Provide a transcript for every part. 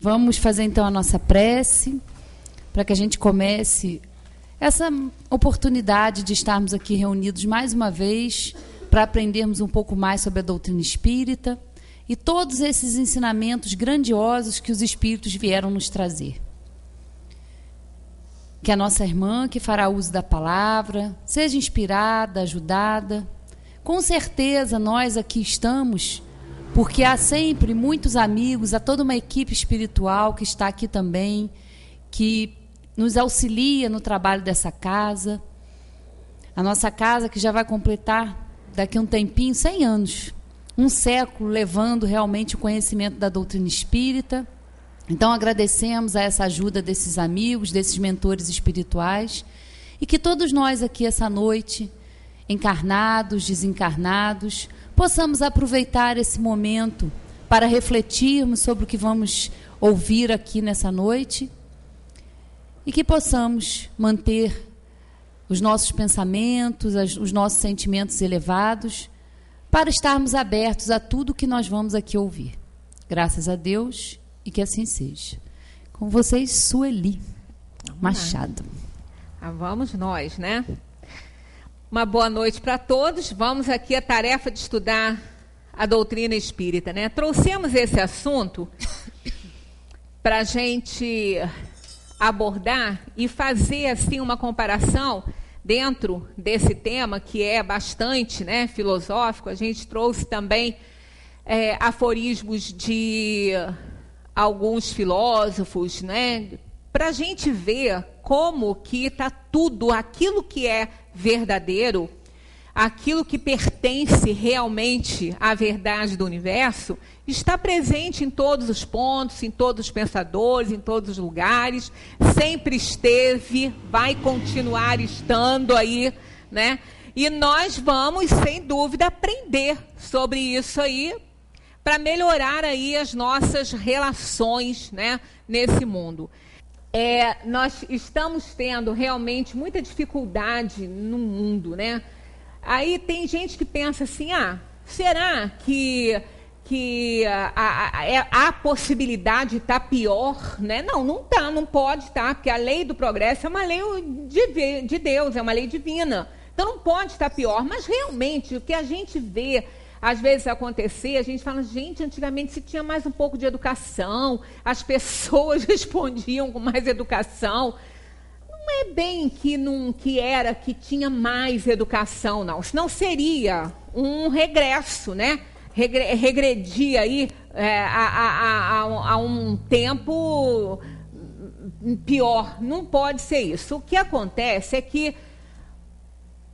Vamos fazer então a nossa prece, para que a gente comece essa oportunidade de estarmos aqui reunidos mais uma vez, para aprendermos um pouco mais sobre a doutrina espírita e todos esses ensinamentos grandiosos que os espíritos vieram nos trazer. Que a nossa irmã, que fará uso da palavra, seja inspirada, ajudada. Com certeza nós aqui estamos porque há sempre muitos amigos, há toda uma equipe espiritual que está aqui também, que nos auxilia no trabalho dessa casa. A nossa casa que já vai completar daqui a um tempinho, 100 anos, um século, levando realmente o conhecimento da doutrina espírita. Então agradecemos a essa ajuda desses amigos, desses mentores espirituais, e que todos nós aqui essa noite, encarnados, desencarnados, possamos aproveitar esse momento para refletirmos sobre o que vamos ouvir aqui nessa noite e que possamos manter os nossos pensamentos, os nossos sentimentos elevados para estarmos abertos a tudo que nós vamos aqui ouvir. Graças a Deus e que assim seja. Com vocês, Sueli Machado. Vamos nós, né? Uma boa noite para todos. Vamos aqui à tarefa de estudar a doutrina espírita, né? Trouxemos esse assunto para a gente abordar e fazer assim uma comparação dentro desse tema que é bastante, né, filosófico. A gente trouxe também aforismos de alguns filósofos, né, para a gente ver como que está tudo, aquilo que é verdadeiro, aquilo que pertence realmente à verdade do universo, está presente em todos os pontos, em todos os pensadores, em todos os lugares, sempre esteve, vai continuar estando aí, né? E nós vamos, sem dúvida, aprender sobre isso aí, para melhorar aí as nossas relações, né, nesse mundo. Nós estamos tendo realmente muita dificuldade no mundo, né? Aí tem gente que pensa assim, será que a possibilidade de estar pior, né? Não tá, não pode estar, porque a lei do progresso é uma lei de Deus, é uma lei divina. Então não pode estar pior, mas realmente o que a gente vê às vezes acontecer, a gente fala, gente, antigamente se tinha mais um pouco de educação, as pessoas respondiam com mais educação. Não é bem que tinha mais educação, não. Senão seria um regresso, né? Regredir aí a um tempo pior. Não pode ser isso. O que acontece é que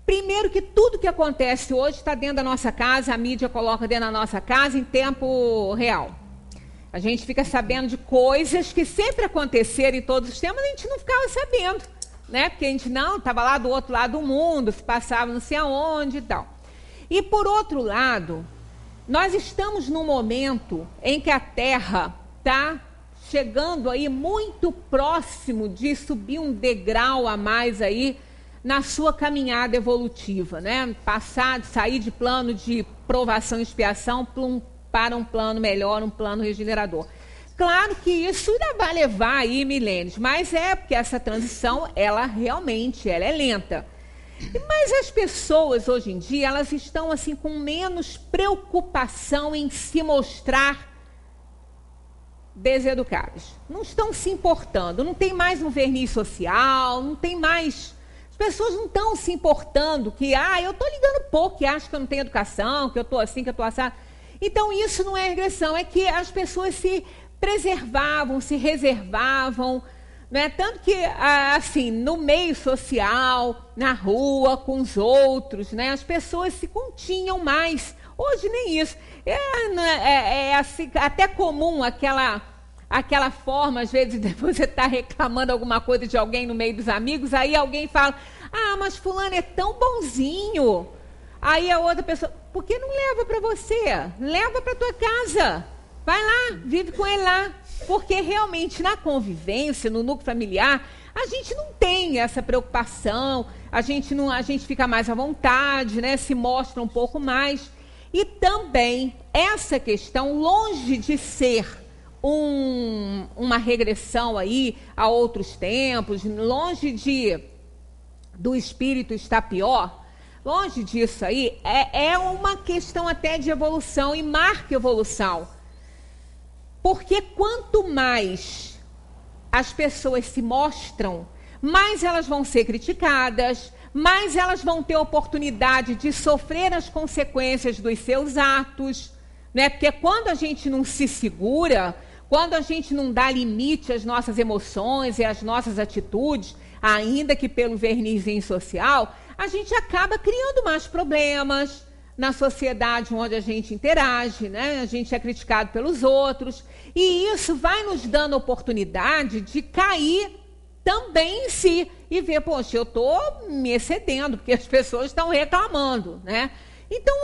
primeiro que tudo que acontece hoje está dentro da nossa casa, a mídia coloca dentro da nossa casa em tempo real. A gente fica sabendo de coisas que sempre aconteceram em todos os tempos, a gente não ficava sabendo, né? Porque a gente não estava lá do outro lado do mundo, se passava não sei aonde e tal. E por outro lado, nós estamos num momento em que a Terra está chegando aí muito próximo de subir um degrau a mais aí, na sua caminhada evolutiva, né? Sair de plano de provação e expiação para um plano melhor, um plano regenerador. Claro que isso ainda vai levar aí milênios, mas porque essa transição, ela realmente é lenta. Mas as pessoas hoje em dia, elas estão assim com menos preocupação em se mostrar deseducadas. Não estão se importando, não tem mais um verniz social, não tem mais... As pessoas não estão se importando que, eu estou ligando pouco, que acho que eu não tenho educação, que eu estou assim, que eu estou assado. Então, isso não é regressão, é que as pessoas se preservavam, se reservavam, né? Tanto que, assim, no meio social, na rua, com os outros, né? As pessoas se continham mais. Hoje nem isso. Assim, até comum aquela forma, às vezes, de você estar reclamando alguma coisa de alguém no meio dos amigos, aí alguém fala, mas fulano é tão bonzinho. Aí a outra pessoa, por que não leva para você? Leva para tua casa. Vai lá, vive com ele lá. Porque realmente na convivência, no núcleo familiar, a gente não tem essa preocupação, a gente fica mais à vontade, né? Se mostra um pouco mais. E também essa questão, longe de ser uma regressão aí a outros tempos, longe do espírito estar pior, longe disso aí, é uma questão até de evolução e marca evolução. Porque quanto mais as pessoas se mostram, mais elas vão ser criticadas, mais elas vão ter oportunidade de sofrer as consequências dos seus atos, né? Porque quando a gente não se segura, quando a gente não dá limite às nossas emoções e às nossas atitudes, ainda que pelo vernizinho social, a gente acaba criando mais problemas na sociedade onde a gente interage, né? A gente é criticado pelos outros, e isso vai nos dando oportunidade de cair também em si e ver, poxa, eu estou me excedendo, porque as pessoas estão reclamando, né? Então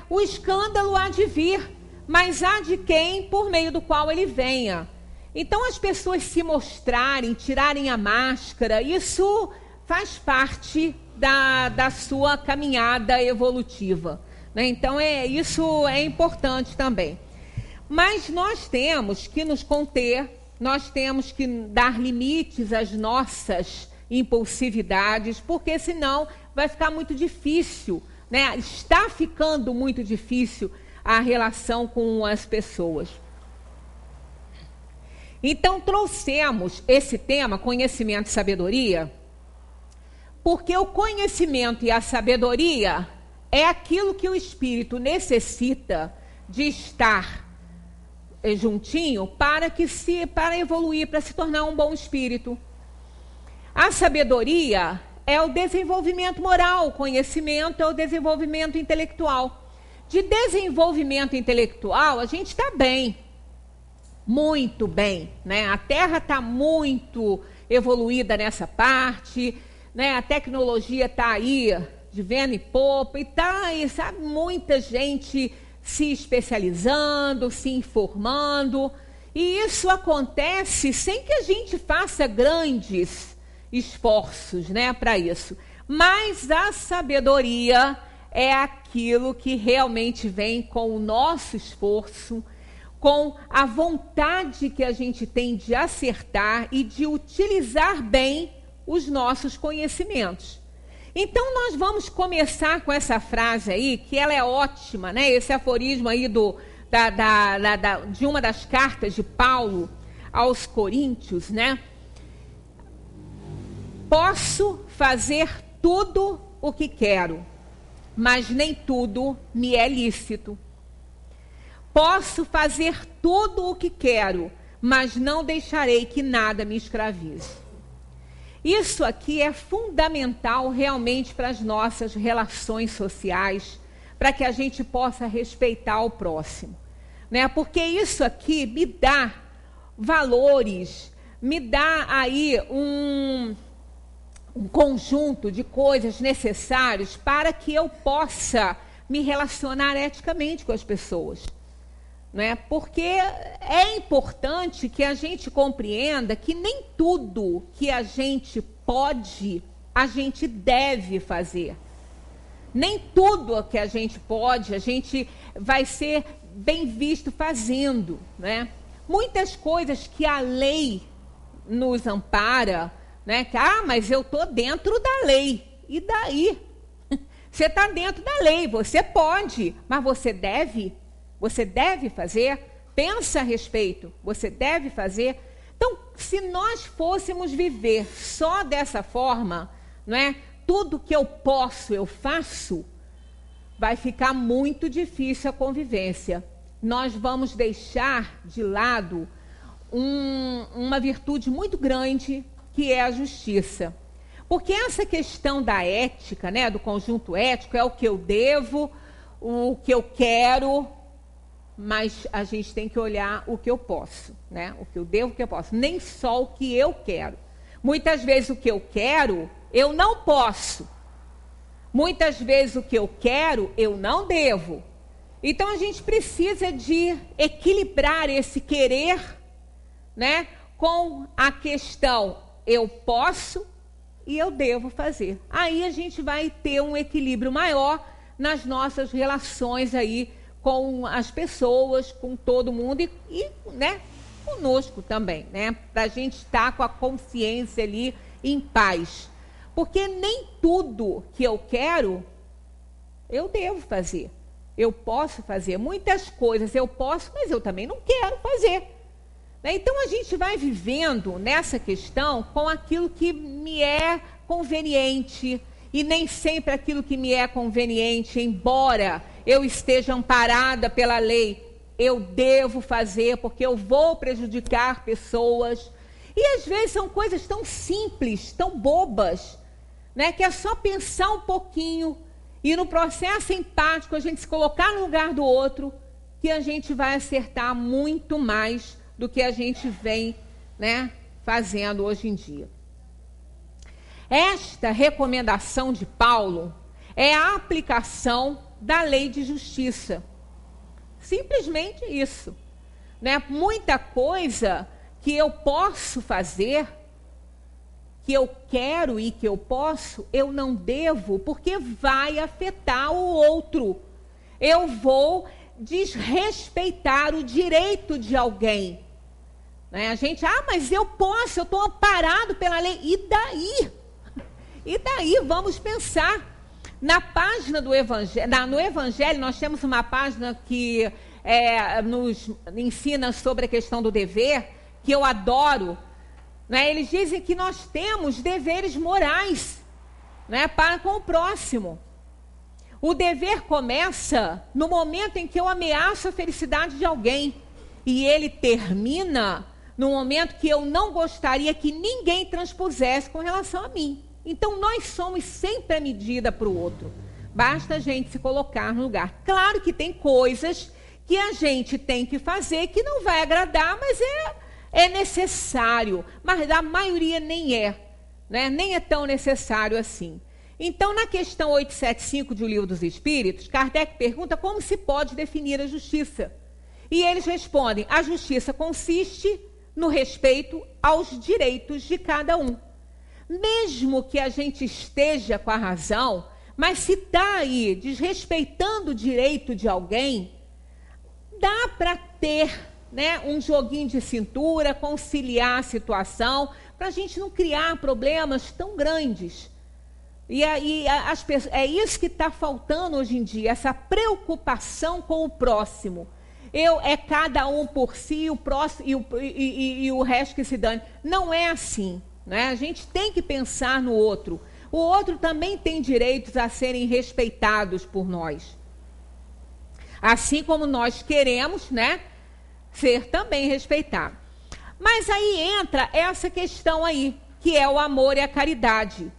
o escândalo há de vir, mas há de quem, por meio do qual ele venha. Então as pessoas se mostrarem, tirarem a máscara, isso faz parte da sua caminhada evolutiva, né? Então isso é importante também. Mas nós temos que nos conter, nós temos que dar limites às nossas impulsividades, porque senão vai ficar muito difícil, né? Está ficando muito difícil a relação com as pessoas. Então trouxemos esse tema, conhecimento e sabedoria, porque o conhecimento e a sabedoria é aquilo que o espírito necessita de estar juntinho para evoluir, para se tornar um bom espírito. A sabedoria é o desenvolvimento moral, o conhecimento é o desenvolvimento intelectual. De desenvolvimento intelectual, a gente está bem, muito bem, né? A Terra está muito evoluída nessa parte, né? A tecnologia está aí de vento em popa, e está aí, sabe, muita gente se especializando, se informando, e isso acontece sem que a gente faça grandes esforços, né, para isso. Mas a sabedoria é aquilo que realmente vem com o nosso esforço, com a vontade que a gente tem de acertar e de utilizar bem os nossos conhecimentos. Então, nós vamos começar com essa frase aí, que ela é ótima, né? Esse aforismo aí de uma das cartas de Paulo aos Coríntios, né? Posso fazer tudo o que quero, mas nem tudo me é lícito. Posso fazer tudo o que quero, mas não deixarei que nada me escravize. Isso aqui é fundamental realmente para as nossas relações sociais, para que a gente possa respeitar o próximo, né? Porque isso aqui me dá valores, me dá aí um conjunto de coisas necessárias para que eu possa me relacionar eticamente com as pessoas, né? Porque é importante que a gente compreenda que nem tudo que a gente pode, a gente deve fazer. Nem tudo que a gente pode, a gente vai ser bem visto fazendo, né? Muitas coisas que a lei nos ampara, né? Mas eu estou dentro da lei. E daí? Você está dentro da lei, você pode, mas você deve? Você deve fazer? Pensa a respeito, você deve fazer? Então, se nós fôssemos viver só dessa forma, não é? Tudo que eu posso, eu faço, vai ficar muito difícil a convivência. Nós vamos deixar de lado uma virtude muito grande, que é a justiça. Porque essa questão da ética, né, do conjunto ético, é o que eu devo, o que eu quero, mas a gente tem que olhar o que eu posso, né? O que eu devo, o que eu posso. Nem só o que eu quero. Muitas vezes o que eu quero, eu não posso. Muitas vezes o que eu quero, eu não devo. Então a gente precisa de equilibrar esse querer, né, com a questão eu posso e eu devo fazer. Aí a gente vai ter um equilíbrio maior nas nossas relações aí com as pessoas, com todo mundo e né, conosco também, né? Para a gente estar com a consciência ali em paz. Porque nem tudo que eu quero, eu devo fazer. Eu posso fazer. Muitas coisas eu posso, mas eu também não quero fazer. Então, a gente vai vivendo nessa questão com aquilo que me é conveniente. E nem sempre aquilo que me é conveniente, embora eu esteja amparada pela lei, eu devo fazer, porque eu vou prejudicar pessoas. E às vezes são coisas tão simples, tão bobas, né, que é só pensar um pouquinho e no processo empático a gente se colocar no lugar do outro, que a gente vai acertar muito mais do que a gente vem, né, fazendo hoje em dia. Esta recomendação de Paulo é a aplicação da lei de justiça. Simplesmente isso, né? Muita coisa que eu posso fazer, que eu quero e que eu posso, eu não devo, porque vai afetar o outro. Eu vou desrespeitar o direito de alguém. Né? A gente, mas eu posso, eu estou amparado pela lei. E daí? E daí vamos pensar. Na página do Evangelho, no Evangelho nós temos uma página que nos ensina sobre a questão do dever, que eu adoro. Né? Eles dizem que nós temos deveres morais, né, para com o próximo. O dever começa no momento em que eu ameaço a felicidade de alguém. E ele termina no momento que eu não gostaria que ninguém transpusesse com relação a mim. Então, nós somos sempre a medida para o outro. Basta a gente se colocar no lugar. Claro que tem coisas que a gente tem que fazer que não vai agradar, mas é necessário, mas a maioria nem né? Nem é tão necessário assim. Então, na questão 875 de O Livro dos Espíritos, Kardec pergunta como se pode definir a justiça. E eles respondem, a justiça consiste no respeito aos direitos de cada um. Mesmo que a gente esteja com a razão, mas se está aí desrespeitando o direito de alguém, dá para ter, né, um joguinho de cintura, conciliar a situação, para a gente não criar problemas tão grandes. E aí é isso que está faltando hoje em dia, essa preocupação com o próximo. É cada um por si, o próximo e o resto que se dane. Não é assim, né? A gente tem que pensar no outro. O outro também tem direitos a serem respeitados por nós. Assim como nós queremos, né, ser também respeitado. Mas aí entra essa questão aí, que é o amor e a caridade.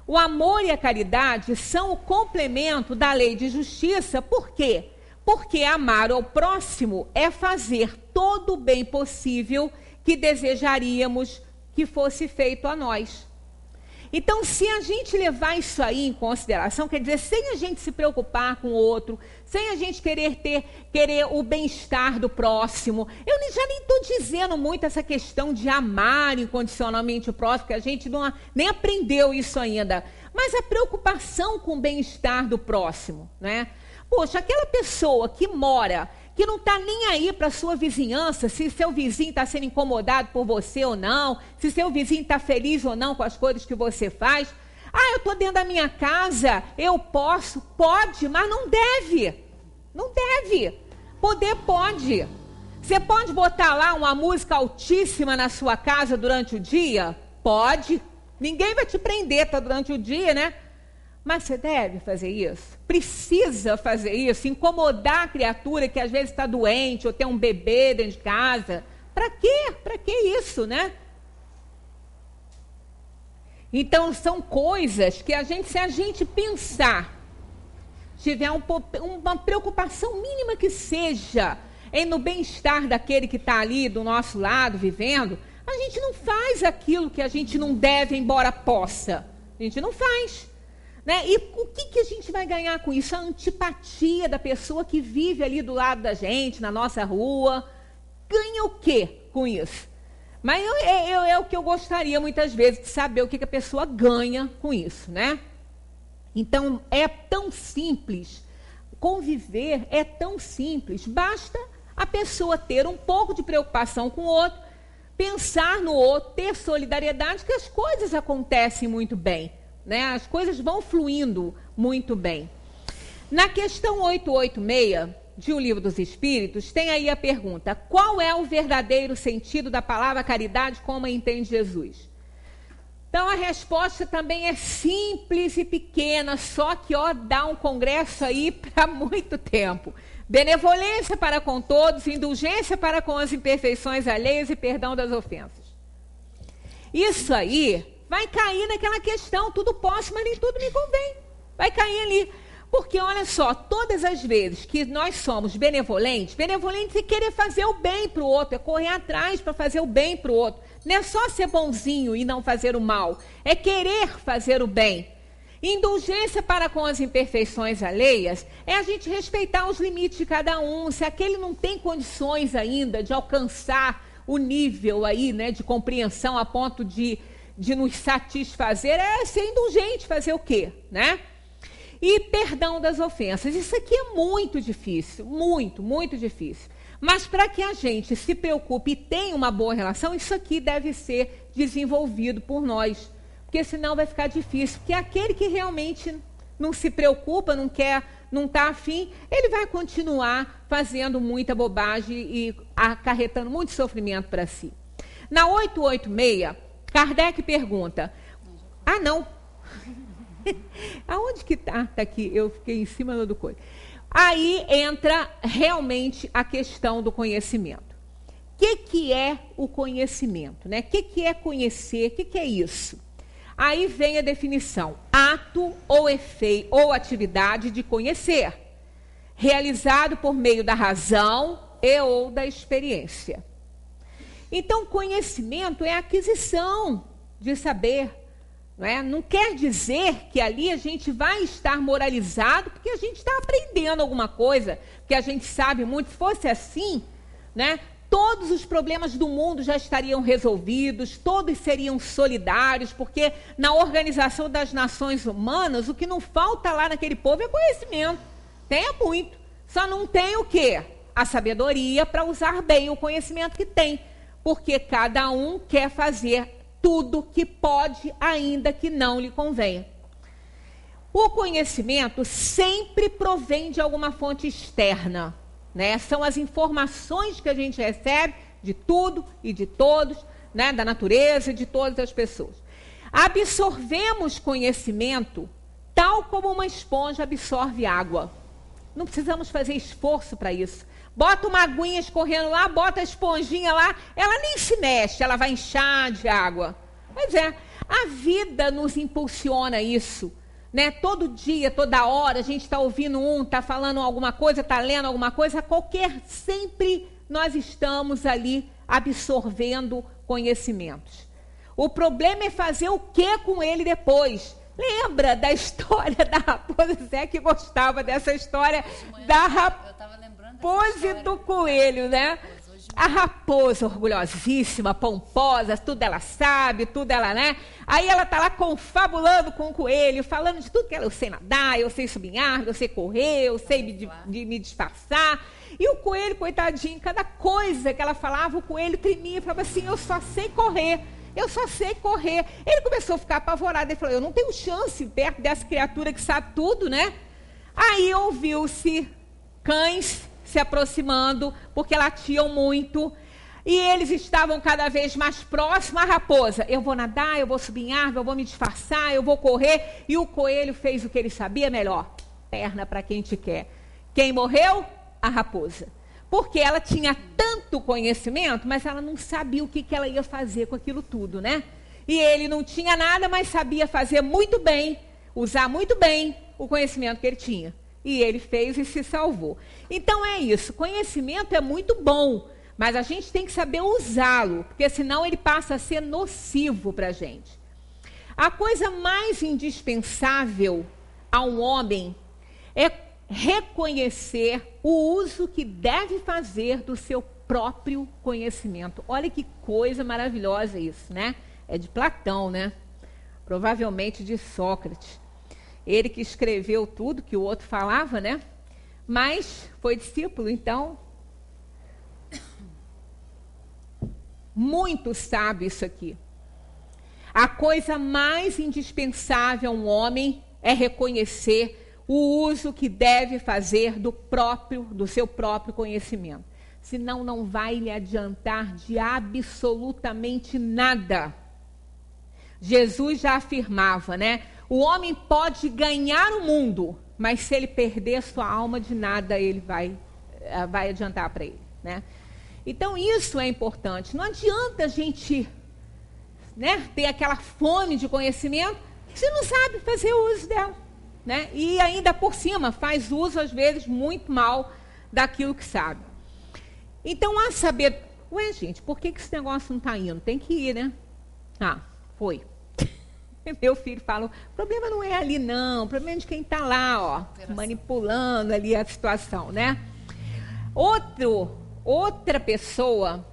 O amor e a caridade são o complemento da lei de justiça. Por quê? Porque amar ao próximo é fazer todo o bem possível que desejaríamos que fosse feito a nós. Então, se a gente levar isso aí em consideração, quer dizer, sem a gente se preocupar com o outro, sem a gente querer o bem-estar do próximo, eu já nem estou dizendo muito essa questão de amar incondicionalmente o próximo, que a gente nem aprendeu isso ainda, mas a preocupação com o bem-estar do próximo, né? Poxa, aquela pessoa que mora, que não está nem aí para a sua vizinhança, se seu vizinho está sendo incomodado por você ou não, se seu vizinho está feliz ou não com as coisas que você faz. Eu estou dentro da minha casa, eu posso, pode, mas não deve. Não deve. Poder pode. Você pode botar lá uma música altíssima na sua casa durante o dia? Pode. Ninguém vai te prender, tá, durante o dia, né? Mas você deve fazer isso? Precisa fazer isso? Incomodar a criatura que às vezes está doente ou tem um bebê dentro de casa? Para quê? Para que isso, né? Então, são coisas que se a gente pensar, tiver uma preocupação mínima que seja no bem-estar daquele que está ali do nosso lado, vivendo, a gente não faz aquilo que a gente não deve, embora possa. A gente não faz. Né? E o que a gente vai ganhar com isso? A antipatia da pessoa que vive ali do lado da gente, na nossa rua. Ganha o quê com isso? Mas é o que eu gostaria muitas vezes de saber o que a pessoa ganha com isso, né? Então, é tão simples. Conviver é tão simples. Basta a pessoa ter um pouco de preocupação com o outro, pensar no outro, ter solidariedade, que as coisas acontecem muito bem, né? As coisas vão fluindo muito bem. Na questão 886 de O Livro dos Espíritos, tem aí a pergunta: qual é o verdadeiro sentido da palavra caridade como a entende Jesus? Então a resposta também é simples e pequena, só que dá um congresso aí para muito tempo. Benevolência para com todos, indulgência para com as imperfeições alheias e perdão das ofensas. Isso aí vai cair naquela questão, tudo posso, mas nem tudo me convém. Vai cair ali. Porque, olha só, todas as vezes que nós somos benevolentes é querer fazer o bem para o outro, é correr atrás para fazer o bem para o outro. Não é só ser bonzinho e não fazer o mal, é querer fazer o bem. Indulgência para com as imperfeições alheias é a gente respeitar os limites de cada um. Se aquele não tem condições ainda de alcançar o nível aí, né, de compreensão a ponto de nos satisfazer, é ser indulgente, fazer o quê, né? E perdão das ofensas. Isso aqui é muito difícil, muito, muito difícil. Mas para que a gente se preocupe e tenha uma boa relação, isso aqui deve ser desenvolvido por nós. Porque senão vai ficar difícil. Porque aquele que realmente não se preocupa, não quer, não está afim, ele vai continuar fazendo muita bobagem e acarretando muito sofrimento para si. Na 886, Kardec pergunta... Ah, não. Aonde que está? Está aqui, eu fiquei em cima do coisa. Aí entra realmente a questão do conhecimento. O que é o conhecimento? Né? O que é conhecer? O que é isso? Aí vem a definição: ato ou efeito ou atividade de conhecer, realizado por meio da razão e ou da experiência. Então, conhecimento é aquisição de saber. Não quer dizer que ali a gente vai estar moralizado porque a gente está aprendendo alguma coisa, porque a gente sabe muito. Se fosse assim, né, todos os problemas do mundo já estariam resolvidos, todos seriam solidários, porque na Organização das Nações Humanas, o que não falta lá naquele povo é conhecimento. Tem muito. Só não tem o quê? A sabedoria para usar bem o conhecimento que tem, porque cada um quer fazer tudo que pode, ainda que não lhe convenha. O conhecimento sempre provém de alguma fonte externa, né? São as informações que a gente recebe de tudo e de todos, né? Da natureza e de todas as pessoas. Absorvemos conhecimento tal como uma esponja absorve água. Não precisamos fazer esforço para isso. Bota uma aguinha escorrendo lá, bota a esponjinha lá, ela nem se mexe, ela vai inchar de água. Pois é, a vida nos impulsiona isso, né? Todo dia, toda hora, a gente está ouvindo está falando alguma coisa, está lendo alguma coisa, sempre nós estamos ali absorvendo conhecimentos. O problema é fazer o que com ele depois. Lembra da história da raposa? Zé que gostava dessa história da raposa do coelho, né? A raposa orgulhosíssima, pomposa, tudo ela sabe, tudo ela, né? Aí ela tá lá confabulando com o coelho, falando de tudo que ela, eu sei nadar, eu sei subir em árvore, eu sei correr, eu sei me disfarçar. E o coelho, coitadinho, cada coisa que ela falava, o coelho tremia e falava assim, eu só sei correr. Eu só sei correr. Ele começou a ficar apavorado. Ele falou, eu não tenho chance perto dessa criatura que sabe tudo, né? Aí ouviu-se cães se aproximando, porque latiam muito. E eles estavam cada vez mais próximos à raposa. Eu vou nadar, eu vou subir em árvore, eu vou me disfarçar, eu vou correr. E o coelho fez o que ele sabia melhor. Perna para quem te quer. Quem morreu? A raposa. Porque ela tinha tanto conhecimento, mas ela não sabia o que ela ia fazer com aquilo tudo, né? E ele não tinha nada, mas sabia fazer muito bem, usar muito bem o conhecimento que ele tinha. E ele fez e se salvou. Então é isso, conhecimento é muito bom, mas a gente tem que saber usá-lo, porque senão ele passa a ser nocivo para a gente. A coisa mais indispensável a um homem é reconhecer o uso que deve fazer do seu próprio conhecimento. Olha que coisa maravilhosa isso, né? É de Platão, né? Provavelmente de Sócrates. Ele que escreveu tudo que o outro falava, né? Mas foi discípulo, então muito sábio isso aqui. A coisa mais indispensável a um homem é reconhecer o uso que deve fazer do seu próprio conhecimento. Senão não vai lhe adiantar de absolutamente nada. Jesus já afirmava, né? O homem pode ganhar o mundo, mas se ele perder sua alma, de nada ele vai adiantar para ele, né? Então isso é importante. Não adianta a gente, né, ter aquela fome de conhecimento se não sabe fazer uso dela, né? E ainda por cima faz uso às vezes muito mal daquilo que sabe. Então a saber, gente, por que esse negócio não está indo? Tem que ir, né? Foi. Meu filho fala, o problema não é ali não, o problema é de quem está lá, ó, manipulando ali a situação, né? Outra pessoa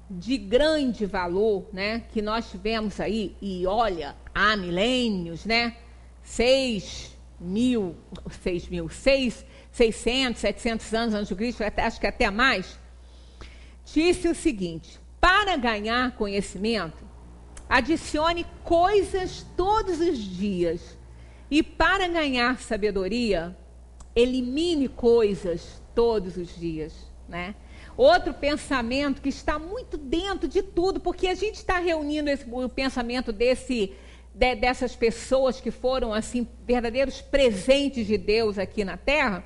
de grande valor, né, que nós tivemos aí, e olha, há milênios, né, 600, 700 anos antes de Cristo, acho que até mais, disse o seguinte: para ganhar conhecimento, adicione coisas todos os dias, e para ganhar sabedoria, elimine coisas todos os dias, né? Outro pensamento que está muito dentro de tudo, porque a gente está reunindo o pensamento dessas pessoas que foram assim verdadeiros presentes de Deus aqui na Terra,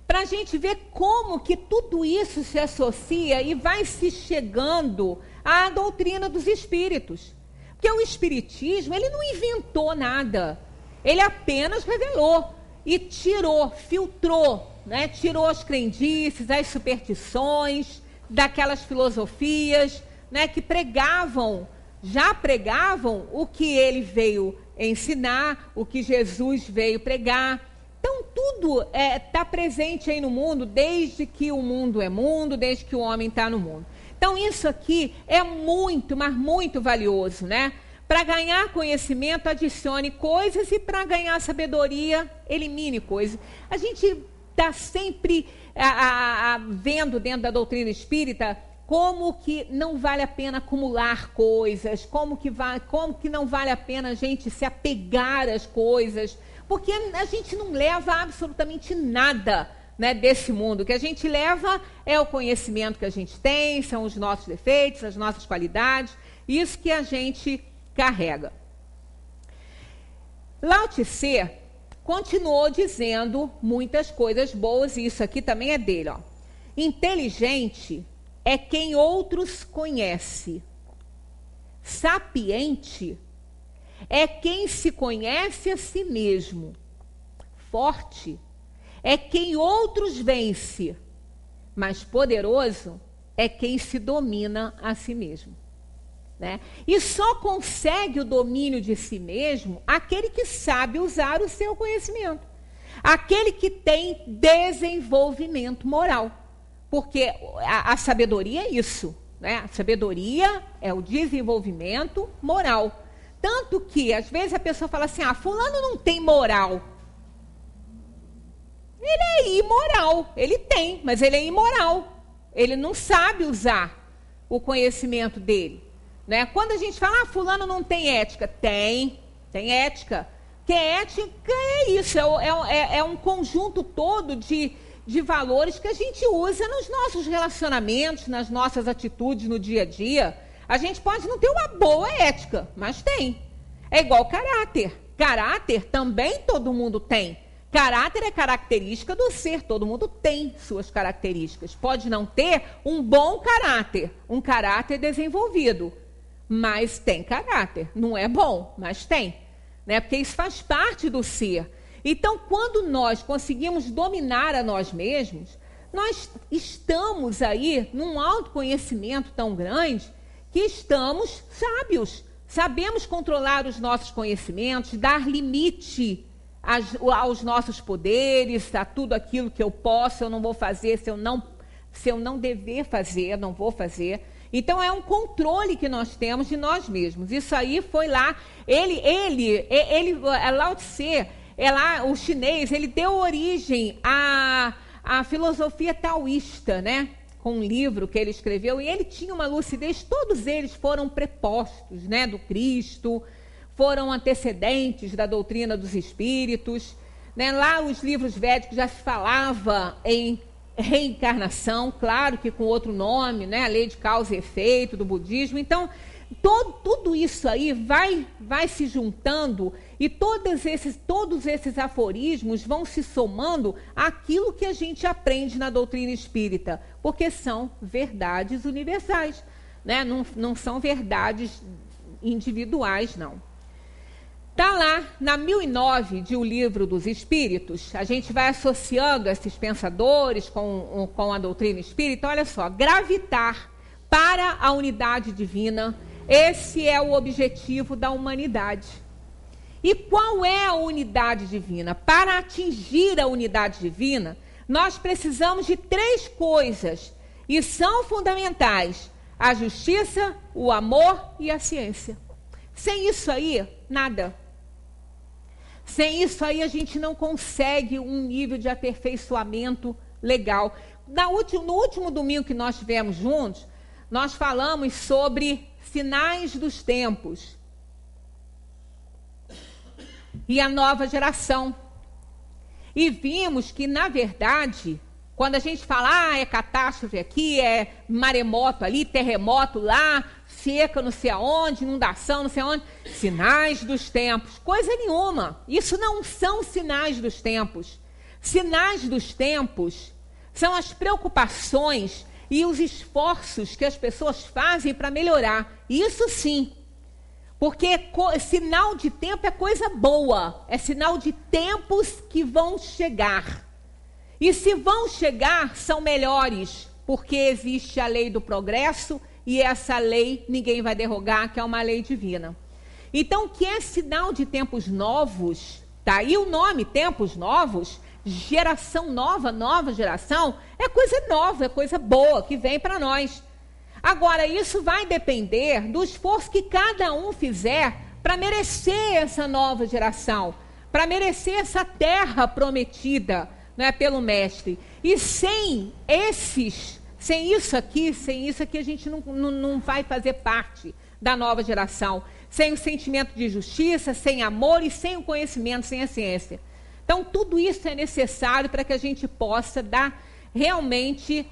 para a gente ver como que tudo isso se associa e vai se chegando à doutrina dos espíritos. Porque o espiritismo, ele não inventou nada, ele apenas revelou e filtrou, né? Tirou as crendices, as superstições daquelas filosofias, né, que já pregavam o que ele veio ensinar, o que Jesus veio pregar. Então tudo está presente aí no mundo, desde que o mundo é mundo, desde que o homem está no mundo. Então isso aqui é muito, mas muito valioso, né? Para ganhar conhecimento, adicione coisas, e para ganhar sabedoria, elimine coisas. A gente está sempre vendo dentro da doutrina espírita como que não vale a pena acumular coisas, como que não vale a pena a gente se apegar às coisas, porque a gente não leva absolutamente nada, né, desse mundo. O que a gente leva é o conhecimento que a gente tem, são os nossos defeitos, as nossas qualidades, isso que a gente carrega. Lao Tse continuou dizendo muitas coisas boas, e isso aqui também é dele, ó. Inteligente é quem outros conhece. Sapiente é quem se conhece a si mesmo. Forte é quem outros vence. Mas poderoso é quem se domina a si mesmo, né? E só consegue o domínio de si mesmo aquele que sabe usar o seu conhecimento, aquele que tem desenvolvimento moral, porque a sabedoria é isso, né? A sabedoria é o desenvolvimento moral. Tanto que às vezes a pessoa fala assim: fulano não tem moral. Ele é imoral, ele tem, mas ele é imoral, ele não sabe usar o conhecimento dele. Né? Quando a gente fala, fulano não tem ética, tem ética. Que ética é isso, é um conjunto todo de valores que a gente usa nos nossos relacionamentos, nas nossas atitudes no dia a dia. A gente pode não ter uma boa ética, mas tem. É igual caráter. Caráter também todo mundo tem. Caráter é característica do ser, todo mundo tem suas características. Pode não ter um bom caráter, um caráter desenvolvido, mas tem caráter. Não é bom, mas tem, né? Porque isso faz parte do ser. Então, quando nós conseguimos dominar a nós mesmos, nós estamos aí num autoconhecimento tão grande que estamos sábios. Sabemos controlar os nossos conhecimentos, dar limite aos nossos poderes, a tudo aquilo que eu posso, eu não vou fazer, se eu não dever fazer, não vou fazer. Então é um controle que nós temos de nós mesmos. Isso aí foi lá, Lao Tse, o chinês, ele deu origem à filosofia taoísta, né? com um livro que ele escreveu, e ele tinha uma lucidez, todos eles foram prepostos, né, do Cristo, foram antecedentes da doutrina dos espíritos, né? Lá os livros védicos já se falava em reencarnação, claro que com outro nome, né, a lei de causa e efeito do budismo. Então, tudo isso aí vai se juntando, e todos esses aforismos vão se somando àquilo que a gente aprende na doutrina espírita, porque são verdades universais, né? Não são verdades individuais, não. Está lá na 1009 de O Livro dos Espíritos, a gente vai associando esses pensadores com a doutrina espírita. Olha só, gravitar para a unidade divina, esse é o objetivo da humanidade. E qual é a unidade divina? Para atingir a unidade divina, nós precisamos de 3 coisas, e são fundamentais: a justiça, o amor e a ciência. Sem isso aí, nada. Sem isso aí, a gente não consegue um nível de aperfeiçoamento legal. No último domingo que nós tivemos juntos, nós falamos sobre sinais dos tempos e a nova geração. E vimos que, na verdade, quando a gente fala, é catástrofe aqui, é maremoto ali, terremoto lá, seca não sei aonde, inundação não sei aonde, sinais dos tempos, coisa nenhuma. Isso não são sinais dos tempos. Sinais dos tempos são as preocupações e os esforços que as pessoas fazem para melhorar. Isso sim. Porque sinal de tempo é coisa boa. É sinal de tempos que vão chegar. E se vão chegar, são melhores. Porque existe a lei do progresso, e essa lei ninguém vai derrogar, que é uma lei divina. Então, o que é sinal de tempos novos? Tá aí o nome, tempos novos, geração nova, nova geração, é coisa nova, é coisa boa, que vem para nós. Agora, isso vai depender do esforço que cada um fizer para merecer essa nova geração, para merecer essa terra prometida, né, pelo Mestre. E sem isso aqui, a gente não vai fazer parte da nova geração. Sem o sentimento de justiça, sem amor e sem o conhecimento, sem a ciência. Então, tudo isso é necessário para que a gente possa realmente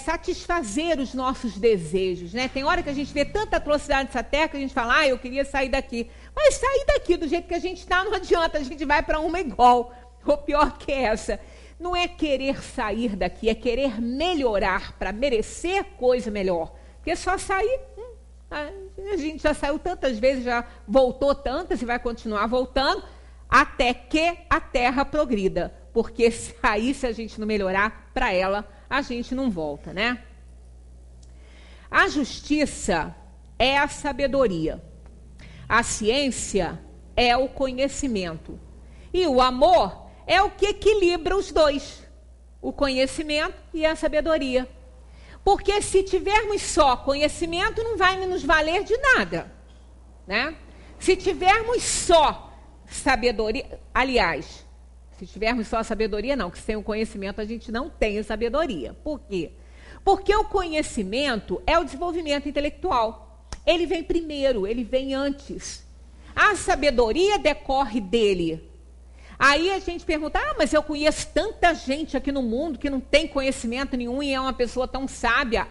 satisfazer os nossos desejos, né? Tem hora que a gente vê tanta atrocidade nessa terra que a gente fala, eu queria sair daqui. Mas sair daqui do jeito que a gente está não adianta, a gente vai para uma igual, ou pior que essa. Não é querer sair daqui, é querer melhorar para merecer coisa melhor. Porque só sair, a gente já saiu tantas vezes, já voltou tantas e vai continuar voltando, até que a terra progrida. Porque aí, se a gente não melhorar para ela, a gente não volta, né? A justiça é a sabedoria. A ciência é o conhecimento. E o amor é o que equilibra os dois, o conhecimento e a sabedoria. Porque se tivermos só conhecimento, não vai nos valer de nada, né? Se tivermos só sabedoria, aliás, se tivermos só sabedoria, não, que sem o conhecimento a gente não tem a sabedoria. Por quê? Porque o conhecimento é o desenvolvimento intelectual. Ele vem primeiro, ele vem antes. A sabedoria decorre dele. Aí a gente pergunta, mas eu conheço tanta gente aqui no mundo que não tem conhecimento nenhum e é uma pessoa tão sábia.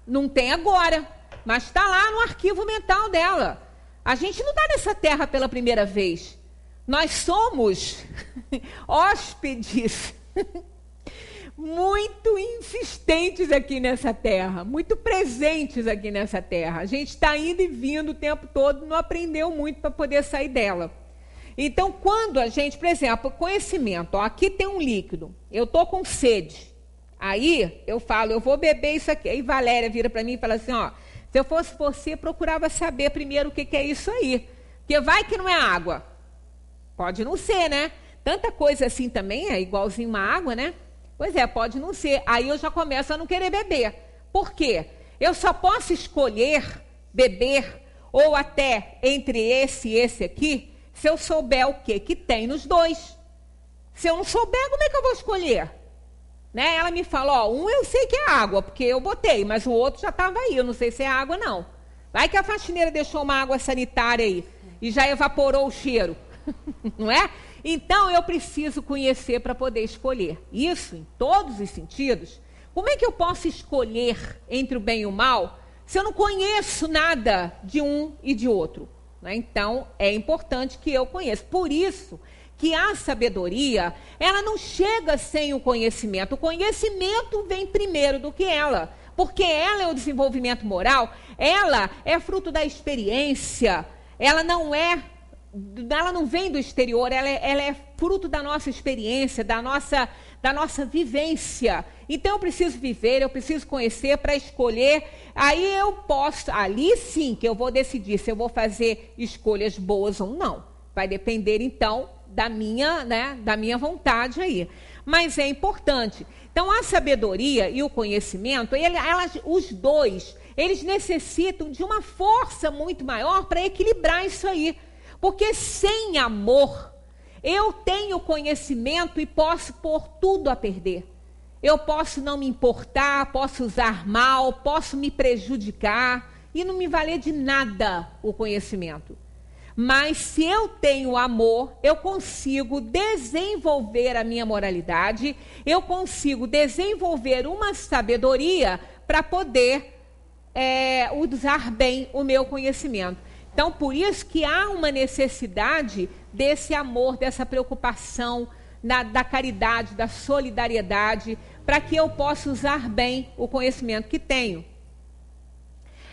Não tem agora, mas está lá no arquivo mental dela. A gente não está nessa terra pela primeira vez. Nós somos hóspedes muito insistentes aqui nessa terra, muito presentes aqui nessa terra. A gente está indo e vindo o tempo todo, não aprendeu muito para poder sair dela. Então, quando a gente, por exemplo, conhecimento, aqui tem um líquido, eu estou com sede, aí eu falo, eu vou beber isso aqui. Aí Valéria vira para mim e fala assim, se eu fosse você, procurava saber primeiro o que é isso aí, porque vai que não é água. Pode não ser, né? Tanta coisa assim também é igualzinho uma água, né? Pois é, pode não ser. Aí eu já começo a não querer beber. Por quê? Eu só posso escolher beber, ou até entre esse e esse aqui, se eu souber o que tem nos dois. Se eu não souber, como é que eu vou escolher? né? Ela me fala, um eu sei que é água, porque eu botei, mas o outro já estava aí, eu não sei se é água não. Vai que a faxineira deixou uma água sanitária aí e já evaporou o cheiro, não é? Então eu preciso conhecer para poder escolher. Isso em todos os sentidos. Como é que eu posso escolher entre o bem e o mal se eu não conheço nada de um e de outro? Né? Então é importante que eu conheça. Por isso que a sabedoria, ela não chega sem o conhecimento. O conhecimento vem primeiro do que ela, porque ela é o desenvolvimento moral, ela é fruto da experiência, ela não vem do exterior, ela é fruto da nossa experiência, da nossa vivência. Então eu preciso viver, eu preciso conhecer para escolher, aí eu posso, ali sim que eu vou decidir se eu vou fazer escolhas boas ou não. Vai depender então da minha vontade aí. Mas é importante. Então, a sabedoria e o conhecimento, os dois, eles necessitam de uma força muito maior para equilibrar isso aí. Porque sem amor, eu tenho conhecimento e posso pôr tudo a perder. Eu posso não me importar, posso usar mal, posso me prejudicar e não me valer de nada o conhecimento. Mas se eu tenho amor, eu consigo desenvolver a minha moralidade, eu consigo desenvolver uma sabedoria para poder usar bem o meu conhecimento. Então, por isso que há uma necessidade desse amor, dessa preocupação, da caridade, da solidariedade, para que eu possa usar bem o conhecimento que tenho.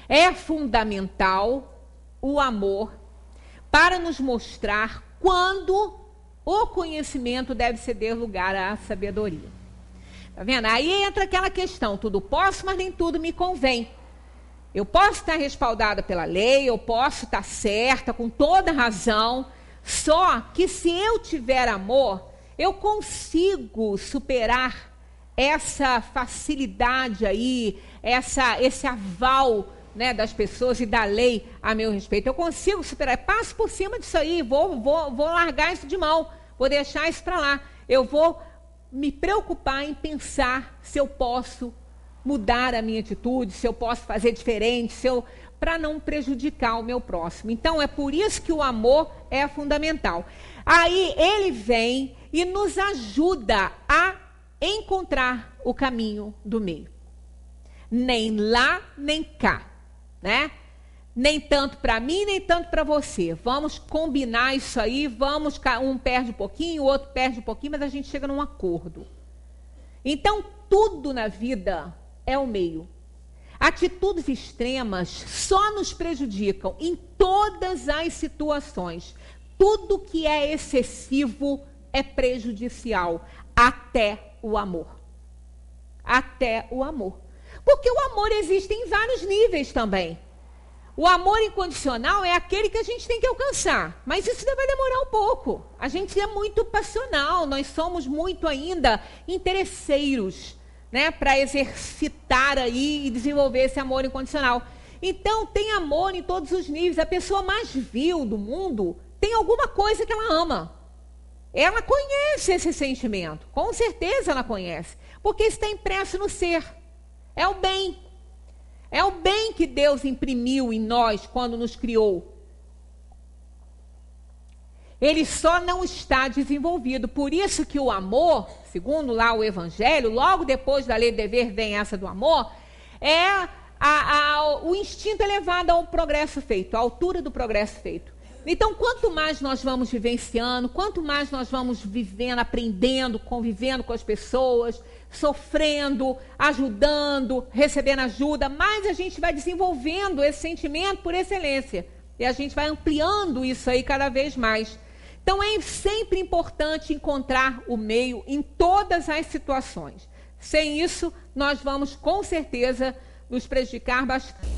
É fundamental o amor para nos mostrar quando o conhecimento deve ceder lugar à sabedoria. Tá vendo? Aí entra aquela questão, tudo posso, mas nem tudo me convém. Eu posso estar respaldada pela lei, eu posso estar certa, com toda razão, só que se eu tiver amor, eu consigo superar essa facilidade aí, esse aval, né, das pessoas e da lei a meu respeito. Eu consigo superar, passo por cima disso aí, vou largar isso de mão, vou deixar isso para lá. Eu vou me preocupar em pensar se eu posso mudar a minha atitude, se eu posso fazer diferente, para não prejudicar o meu próximo. Então é por isso que o amor é fundamental. Aí ele vem e nos ajuda a encontrar o caminho do meio. Nem lá, nem cá. Né? Nem tanto para mim, nem tanto para você. Vamos combinar isso aí, um perde um pouquinho, o outro perde um pouquinho, mas a gente chega num acordo. Então, tudo na vida é o meio. Atitudes extremas só nos prejudicam em todas as situações. Tudo que é excessivo é prejudicial, até o amor. Até o amor. Porque o amor existe em vários níveis também. O amor incondicional é aquele que a gente tem que alcançar. Mas isso vai demorar um pouco. A gente é muito passional. Nós somos muito ainda interesseiros, né, para exercitar aí e desenvolver esse amor incondicional. Então, tem amor em todos os níveis. A pessoa mais vil do mundo tem alguma coisa que ela ama. Ela conhece esse sentimento. Com certeza ela conhece. Porque está impresso no ser. É o bem. É o bem que Deus imprimiu em nós quando nos criou. Ele só não está desenvolvido. Por isso que o amor, segundo lá o Evangelho, logo depois da lei do dever vem essa do amor, é o instinto elevado ao progresso feito, à altura do progresso feito. Então, quanto mais nós vamos vivenciando, quanto mais nós vamos vivendo, aprendendo, convivendo com as pessoas, sofrendo, ajudando, recebendo ajuda, mais a gente vai desenvolvendo esse sentimento por excelência. E a gente vai ampliando isso aí cada vez mais. Então, é sempre importante encontrar o meio em todas as situações. Sem isso, nós vamos, com certeza, nos prejudicar bastante.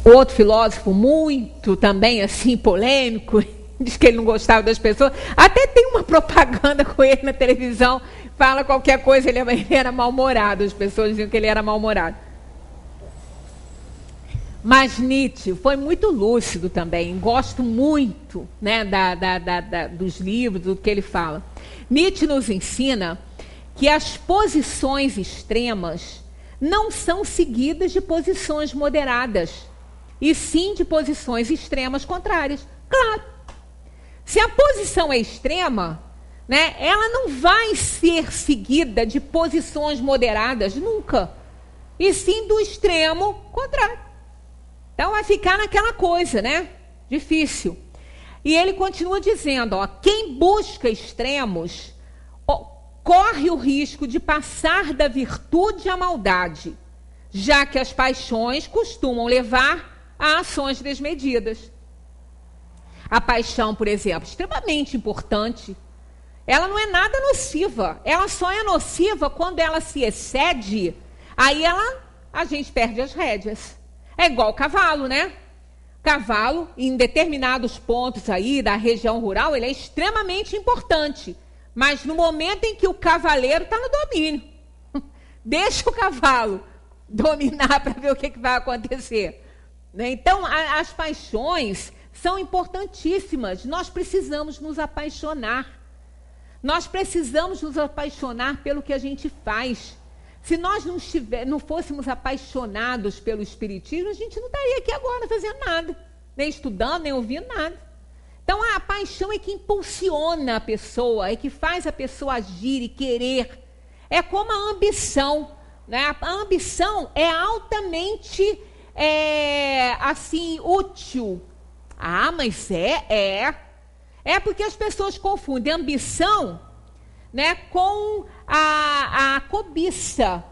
Outro filósofo muito também assim polêmico, diz que ele não gostava das pessoas, até tem uma propaganda com ele na televisão, fala qualquer coisa, ele era mal-humorado, as pessoas diziam que ele era mal-humorado. Mas Nietzsche foi muito lúcido também, gosto muito, né, dos livros, do que ele fala. Nietzsche nos ensina que as posições extremas não são seguidas de posições moderadas, e sim de posições extremas contrárias. Claro, se a posição é extrema, né, ela não vai ser seguida de posições moderadas nunca, e sim do extremo contrário. Então vai ficar naquela coisa, né? Difícil. E ele continua dizendo, ó, quem busca extremos corre o risco de passar da virtude à maldade, já que as paixões costumam levar a ações desmedidas. A paixão, por exemplo, extremamente importante, ela não é nada nociva, ela só é nociva quando ela se excede, aí a gente perde as rédeas. É igual o cavalo, né? Cavalo, em determinados pontos aí da região rural, ele é extremamente importante. Mas no momento em que o cavaleiro está no domínio, deixa o cavalo dominar para ver o que vai acontecer. Né? Então, as paixões são importantíssimas. Nós precisamos nos apaixonar. Nós precisamos nos apaixonar pelo que a gente faz. Se nós não fôssemos apaixonados pelo Espiritismo, a gente não estaria aqui agora fazendo nada, nem estudando, nem ouvindo nada. Então, a paixão é que impulsiona a pessoa, é que faz a pessoa agir e querer. É como a ambição, né? A ambição é altamente, assim, útil. Ah, mas é porque as pessoas confundem ambição, né, com a cobiça.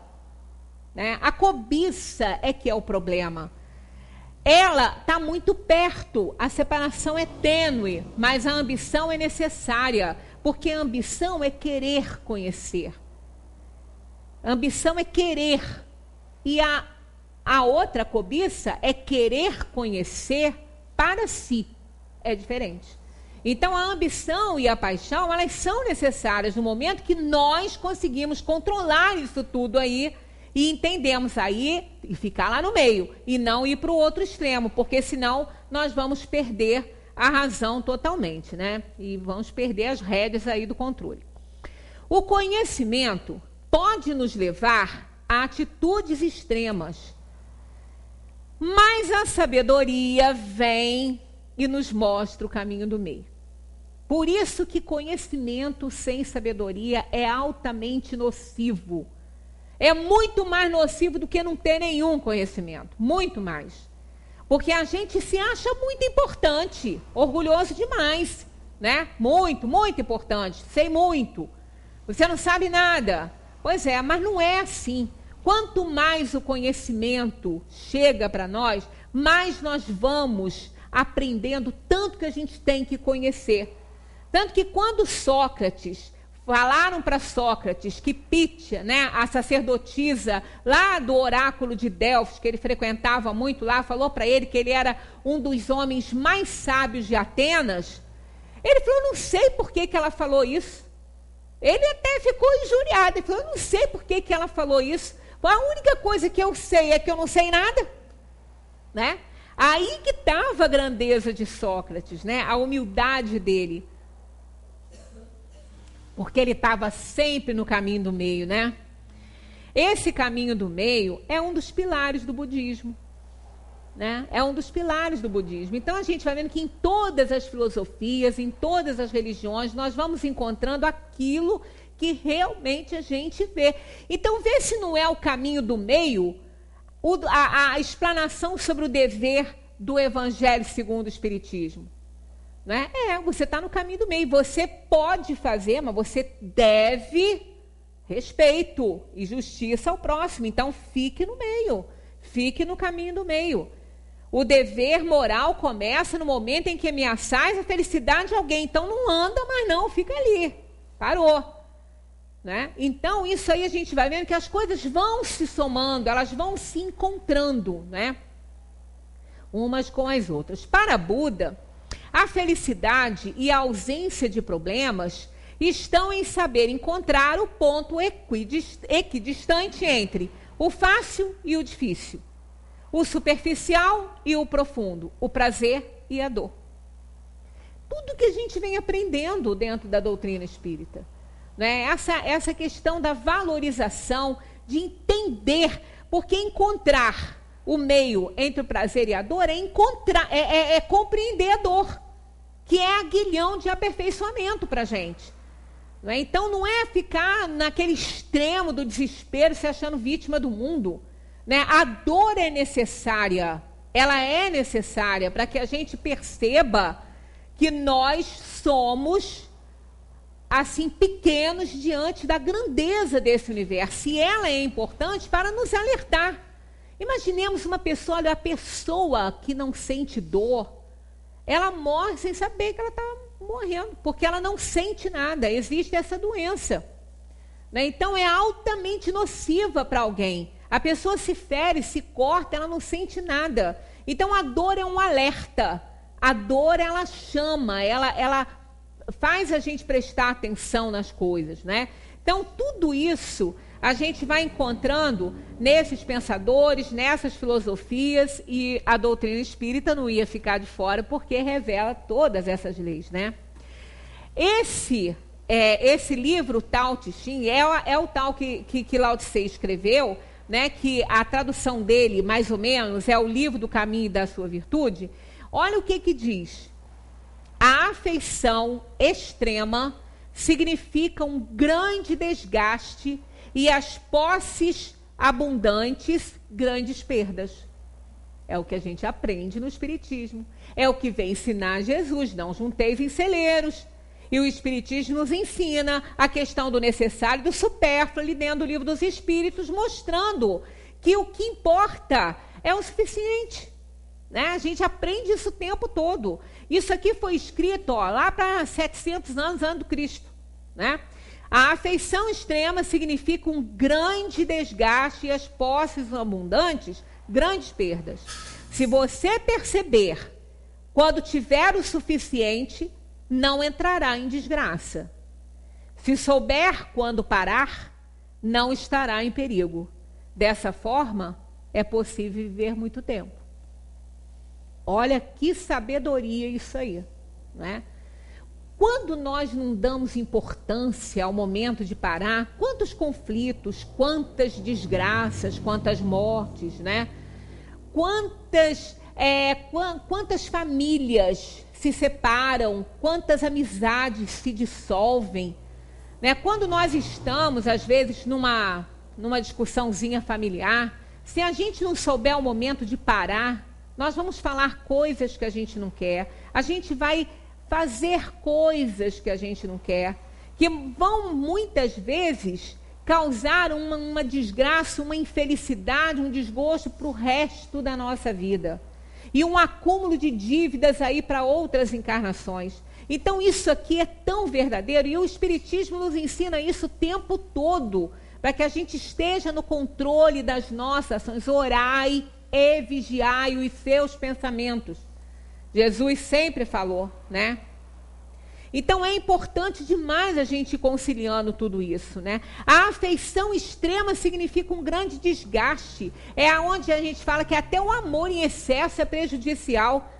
Né? A cobiça é que é o problema. Ela está muito perto, a separação é tênue, mas a ambição é necessária, porque a ambição é querer conhecer. A ambição é querer. E a outra cobiça é querer conhecer para si. É diferente. Então, a ambição e a paixão, elas são necessárias no momento que nós conseguimos controlar isso tudo aí e entendemos aí e ficar lá no meio e não ir para o outro extremo, porque senão nós vamos perder a razão totalmente, né? E vamos perder as rédeas aí do controle. O conhecimento pode nos levar a atitudes extremas, mas a sabedoria vem e nos mostra o caminho do meio. Por isso que conhecimento sem sabedoria é altamente nocivo. É muito mais nocivo do que não ter nenhum conhecimento. Muito mais. Porque a gente se acha muito importante, orgulhoso demais, né? Muito, muito importante. Sei muito. Você não sabe nada. Pois é, mas não é assim. Quanto mais o conhecimento chega para nós, mais nós vamos aprendendo tanto que a gente tem que conhecer. Tanto que quando Sócrates, falaram para Sócrates que Pítia, né, a sacerdotisa lá do oráculo de Delfos, que ele frequentava muito lá, falou para ele que ele era um dos homens mais sábios de Atenas, ele falou, não sei por que ela falou isso. Ele até ficou injuriado, ele falou, não sei por que ela falou isso. A única coisa que eu sei é que eu não sei nada. Né? Aí que estava a grandeza de Sócrates, né? A humildade dele. Porque ele estava sempre no caminho do meio, né? Esse caminho do meio é um dos pilares do budismo. Né? É um dos pilares do budismo. Então, a gente vai vendo que em todas as filosofias, em todas as religiões, nós vamos encontrando aquilo que realmente a gente vê. Então, vê se não é o caminho do meio, a explanação sobre o dever do Evangelho segundo o Espiritismo. Né? Você está no caminho do meio. Você pode fazer, mas você deve respeito e justiça ao próximo. Então, fique no meio. Fique no caminho do meio. O dever moral começa no momento em que ameaçais a felicidade de alguém. Então, não anda mais não, fica ali. Parou. Né? Então, isso aí a gente vai vendo que as coisas vão se somando, elas vão se encontrando, né? Umas com as outras. Para Buda, a felicidade e a ausência de problemas estão em saber encontrar o ponto equidistante entre o fácil e o difícil, o superficial e o profundo, o prazer e a dor. Tudo que a gente vem aprendendo dentro da doutrina espírita. né? Essa questão da valorização, de entender, porque encontrar o meio entre o prazer e a dor é compreender a dor, que é aguilhão de aperfeiçoamento para a gente. Não é? Então não é ficar naquele extremo do desespero, se achando vítima do mundo. Né? A dor é necessária, ela é necessária para que a gente perceba que nós somos assim pequenos diante da grandeza desse universo. E ela é importante para nos alertar. Imaginemos uma pessoa, olha, a pessoa que não sente dor, ela morre sem saber que ela está morrendo, porque ela não sente nada, existe essa doença. Né? Então é altamente nociva para alguém. A pessoa se fere, se corta, ela não sente nada. Então a dor é um alerta. A dor, ela chama, ela faz a gente prestar atenção nas coisas, né? Então tudo isso a gente vai encontrando nesses pensadores, nessas filosofias, e a doutrina espírita não ia ficar de fora, porque revela todas essas leis, né? Esse livro, Tao Te Ching, é o tal que Lao Tse escreveu, né? Que a tradução dele, mais ou menos, é o livro do caminho e da sua virtude. Olha o que diz. A afeição extrema significa um grande desgaste e as posses abundantes, grandes perdas. É o que a gente aprende no Espiritismo. É o que vem ensinar Jesus. Não junteis em celeiros. E o Espiritismo nos ensina a questão do necessário e do supérfluo, ali dentro do Livro dos Espíritos, mostrando que o que importa é o suficiente. Né? A gente aprende isso o tempo todo. Isso aqui foi escrito lá para 700 anos antes do Cristo. Né? A afeição extrema significa um grande desgaste e as posses abundantes, grandes perdas. Se você perceber, quando tiver o suficiente, não entrará em desgraça. Se souber quando parar, não estará em perigo. Dessa forma, é possível viver muito tempo. Olha que sabedoria isso aí, né? Quando nós não damos importância ao momento de parar, quantos conflitos, quantas desgraças, quantas mortes, né? Quantas famílias se separam, quantas amizades se dissolvem, né? Quando nós estamos, às vezes, numa discussãozinha familiar, se a gente não souber o momento de parar, nós vamos falar coisas que a gente não quer, a gente vai fazer coisas que a gente não quer, que vão muitas vezes causar uma desgraça, uma infelicidade, um desgosto para o resto da nossa vida. E um acúmulo de dívidas aí para outras encarnações. Então isso aqui é tão verdadeiro e o Espiritismo nos ensina isso o tempo todo, para que a gente esteja no controle das nossas ações. Orai e vigiai os seus pensamentos. Jesus sempre falou, né? Então é importante demais a gente ir conciliando tudo isso, né? A afeição extrema significa um grande desgaste. É onde a gente fala que até o amor em excesso é prejudicial.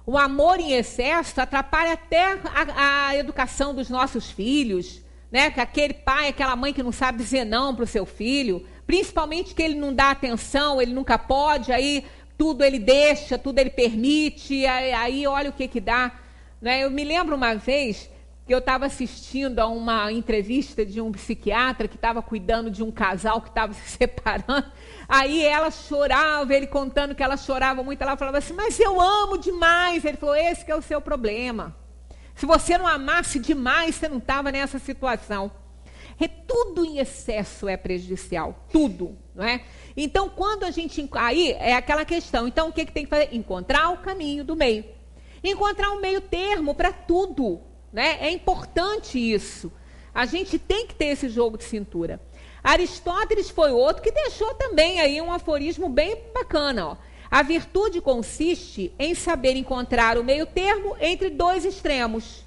O amor em excesso atrapalha até a educação dos nossos filhos, né? Que aquele pai, aquela mãe que não sabe dizer não para o seu filho, principalmente que ele não dá atenção, ele nunca pode, aí tudo ele deixa, tudo ele permite, aí olha o que dá. Né? Eu me lembro uma vez que eu estava assistindo a uma entrevista de um psiquiatra que estava cuidando de um casal que estava se separando. Aí ela chorava, ele contando que ela chorava muito, ela falava assim, mas eu amo demais. Ele falou, esse que é o seu problema. Se você não amasse demais, você não estava nessa situação. Tudo em excesso é prejudicial, tudo, não é? Então, quando a gente... Aí é aquela questão. Então, o que tem que fazer? Encontrar o caminho do meio. Encontrar um meio termo para tudo, né? É importante isso. A gente tem que ter esse jogo de cintura. Aristóteles foi outro que deixou também aí um aforismo bem bacana, ó. A virtude consiste em saber encontrar o meio termo entre dois extremos.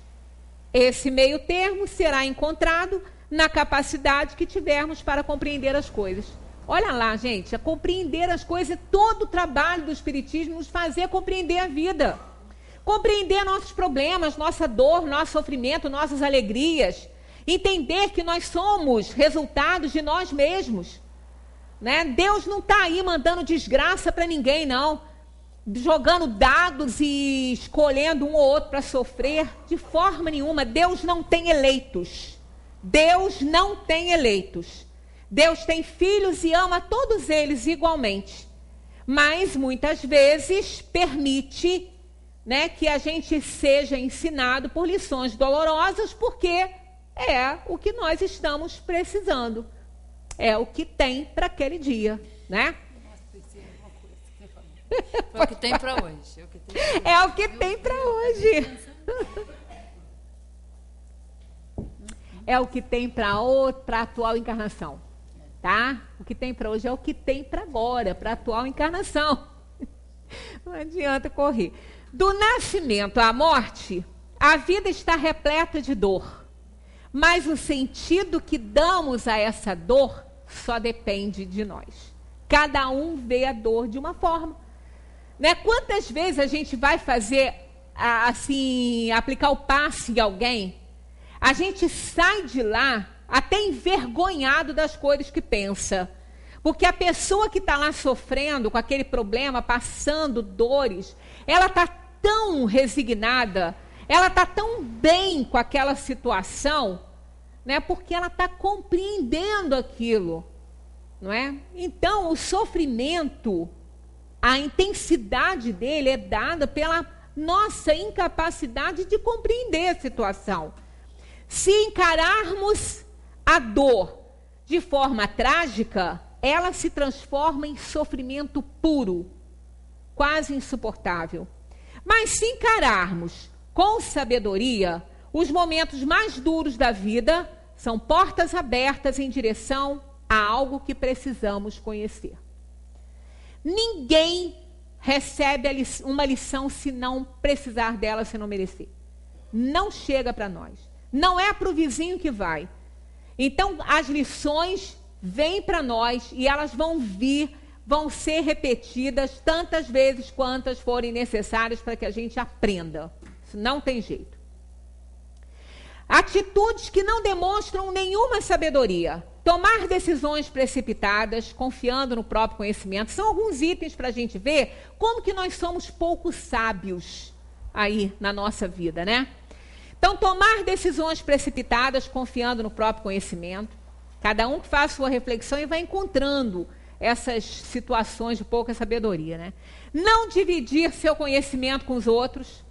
Esse meio termo será encontrado na capacidade que tivermos para compreender as coisas. Olha lá, gente, a compreender as coisas é todo o trabalho do Espiritismo, nos fazer compreender a vida. compreender nossos problemas, nossa dor, nosso sofrimento, nossas alegrias, entender que nós somos resultados de nós mesmos, né? Deus não está aí mandando desgraça para ninguém, não, jogando dados e escolhendo um ou outro para sofrer, de forma nenhuma. Deus não tem eleitos. Deus não tem eleitos. Deus tem filhos e ama todos eles igualmente. Mas muitas vezes permite, né, que a gente seja ensinado por lições dolorosas, porque é o que nós estamos precisando. É o que tem para aquele dia, né? É o que tem para hoje. É o que tem para hoje. É o que tem para a atual encarnação, tá? O que tem para hoje é o que tem para agora, para a atual encarnação. Não adianta correr. Do nascimento à morte, a vida está repleta de dor. Mas o sentido que damos a essa dor só depende de nós. Cada um vê a dor de uma forma. Né? Quantas vezes a gente vai fazer, assim, aplicar o passe em alguém, a gente sai de lá até envergonhado das coisas que pensa. Porque a pessoa que está lá sofrendo com aquele problema, passando dores, ela está tão resignada, ela está tão bem com aquela situação, né? Porque ela está compreendendo aquilo, não é? Então, o sofrimento, a intensidade dele é dada pela nossa incapacidade de compreender a situação. Se encararmos a dor de forma trágica, ela se transforma em sofrimento puro, quase insuportável. Mas se encararmos com sabedoria, os momentos mais duros da vida são portas abertas em direção a algo que precisamos conhecer. Ninguém recebe uma lição se não precisar dela, se não merecer. Não chega para nós. Não é para o vizinho que vai. Então, as lições vêm para nós e elas vão vir, vão ser repetidas tantas vezes quantas forem necessárias para que a gente aprenda. Isso não tem jeito. Atitudes que não demonstram nenhuma sabedoria. Tomar decisões precipitadas, confiando no próprio conhecimento, são alguns itens para a gente ver como que nós somos pouco sábios aí na nossa vida, né? Então, tomar decisões precipitadas, confiando no próprio conhecimento. Cada um que faz sua reflexão e vai encontrando essas situações de pouca sabedoria, né? Não dividir seu conhecimento com os outros.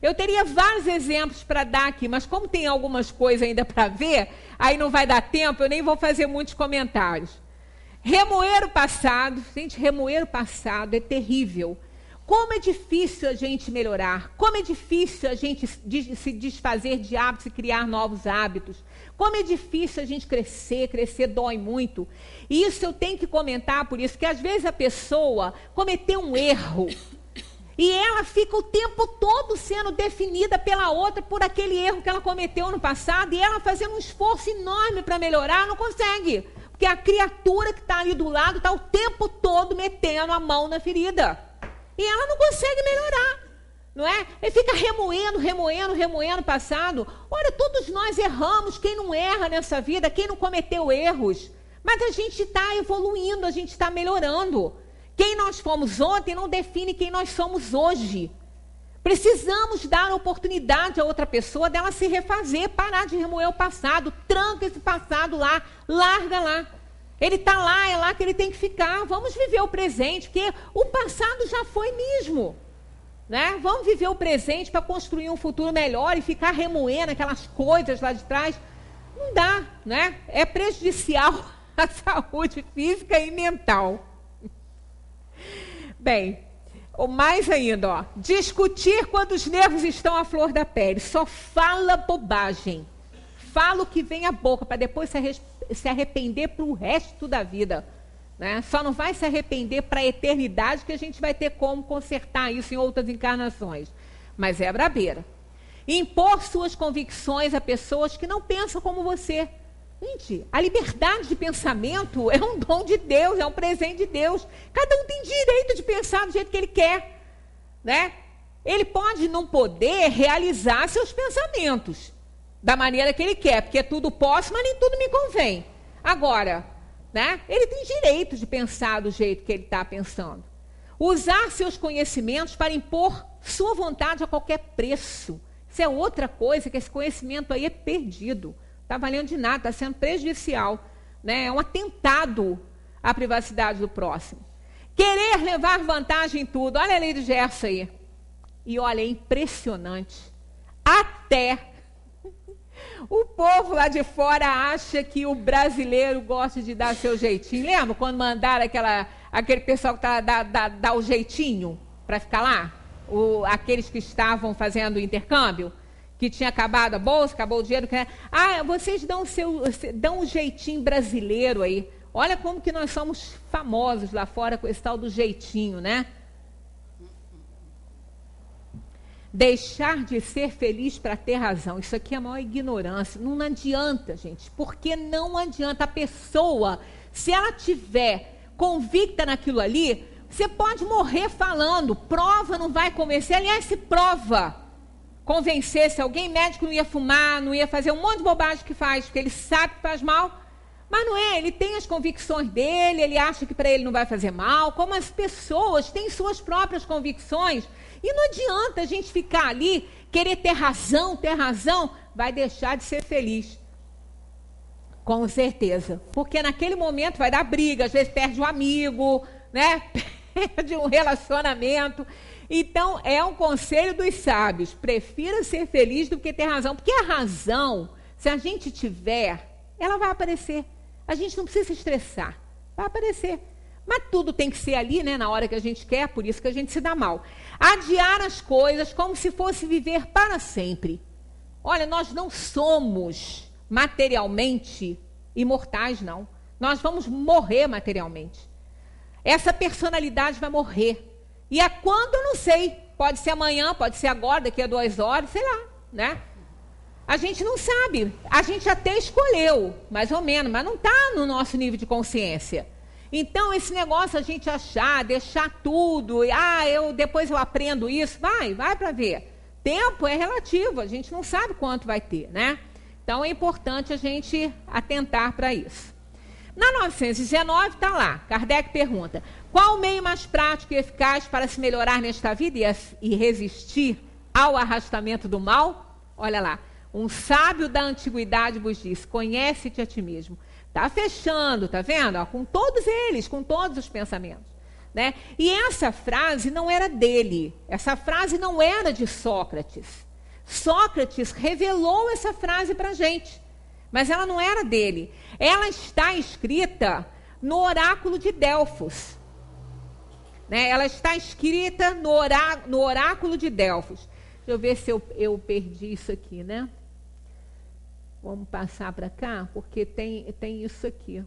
Eu teria vários exemplos para dar aqui, mas como tem algumas coisas ainda para ver, aí não vai dar tempo, eu nem vou fazer muitos comentários. Remoer o passado. Gente, remoer o passado é terrível. Como é difícil a gente melhorar, como é difícil a gente se desfazer de hábitos e criar novos hábitos, como é difícil a gente crescer dói muito. E isso eu tenho que comentar por isso, que às vezes a pessoa cometeu um erro e ela fica o tempo todo sendo definida pela outra por aquele erro que ela cometeu no passado, e ela fazendo um esforço enorme para melhorar, não consegue, porque a criatura que está ali do lado está o tempo todo metendo a mão na ferida. E ela não consegue melhorar, não é? Ele fica remoendo o passado. Olha, todos nós erramos. Quem não erra nessa vida? Quem não cometeu erros? Mas a gente está evoluindo, a gente está melhorando. Quem nós fomos ontem não define quem nós somos hoje. Precisamos dar oportunidade a outra pessoa dela se refazer, parar de remoer o passado. Tranca esse passado lá, larga lá. Ele está lá, é lá que ele tem que ficar. Vamos viver o presente, porque o passado já foi mesmo, né? Vamos viver o presente para construir um futuro melhor, e ficar remoendo aquelas coisas lá de trás. Não dá, né? É prejudicial à saúde física e mental. Bem, ou mais ainda, ó, discutir quando os nervos estão à flor da pele. Só fala bobagem. Fala o que vem à boca, para depois se arrepender para o resto da vida, né? Só não vai se arrepender para a eternidade, que a gente vai ter como consertar isso em outras encarnações. Mas é brabeira. Impor suas convicções a pessoas que não pensam como você. Gente, a liberdade de pensamento é um dom de Deus, é um presente de Deus. Cada um tem direito de pensar do jeito que ele quer, né? Ele pode não poder realizar seus pensamentos da maneira que ele quer, porque tudo posso, mas nem tudo me convém. Agora, né, ele tem direito de pensar do jeito que ele está pensando. Usar seus conhecimentos para impor sua vontade a qualquer preço. Isso é outra coisa, que esse conhecimento aí é perdido. Não está valendo de nada, está sendo prejudicial. Né? É um atentado à privacidade do próximo. Querer levar vantagem em tudo. Olha a lei do Gerson aí. E olha, é impressionante. Até o povo lá de fora acha que o brasileiro gosta de dar seu jeitinho. Lembra quando mandaram aquele pessoal que dá o jeitinho para ficar lá? Aqueles que estavam fazendo o intercâmbio, que tinha acabado a bolsa, acabou o dinheiro. Vocês dão um jeitinho brasileiro aí. Olha como que nós somos famosos lá fora com esse tal do jeitinho, né? Deixar de ser feliz para ter razão. Isso aqui é a maior ignorância. Não adianta, gente. Porque não adianta. A pessoa, se ela tiver convicta naquilo ali, você pode morrer falando. Prova não vai convencer. Aliás, se prova convencesse alguém, médico não ia fumar, não ia fazer um monte de bobagem que faz, porque ele sabe que faz mal. Mas não é, ele tem as convicções dele, ele acha que para ele não vai fazer mal. Como as pessoas têm suas próprias convicções. E não adianta a gente ficar ali, querer ter razão, vai deixar de ser feliz. Com certeza. Porque naquele momento vai dar briga, às vezes perde um amigo, né? Perde um relacionamento. Então, é um conselho dos sábios. Prefira ser feliz do que ter razão. Porque a razão, se a gente tiver, ela vai aparecer. A gente não precisa se estressar. Vai aparecer. Mas tudo tem que ser ali, né, na hora que a gente quer, por isso que a gente se dá mal. Adiar as coisas como se fosse viver para sempre. Olha, nós não somos materialmente imortais, não. Nós vamos morrer materialmente. Essa personalidade vai morrer. E a quando, eu não sei. Pode ser amanhã, pode ser agora, daqui a 2 horas, sei lá, né? A gente não sabe. A gente até escolheu, mais ou menos, mas não está no nosso nível de consciência. Então, esse negócio a gente achar, deixar tudo, depois eu aprendo isso, vai para ver. Tempo é relativo, a gente não sabe quanto vai ter, né? Então, é importante a gente atentar para isso. Na 919 está lá, Kardec pergunta, qual o meio mais prático e eficaz para se melhorar nesta vida e resistir ao arrastamento do mal? Olha lá, um sábio da antiguidade vos diz, conhece-te a ti mesmo. Está fechando, está vendo? Ó, com todos eles, com todos os pensamentos. Né? E essa frase não era dele. Essa frase não era de Sócrates. Sócrates revelou essa frase para a gente. Mas ela não era dele. Ela está escrita no oráculo de Delfos. Né? Ela está escrita no oráculo de Delfos. Deixa eu ver se eu perdi isso aqui, né? Vamos passar para cá, porque tem isso aqui.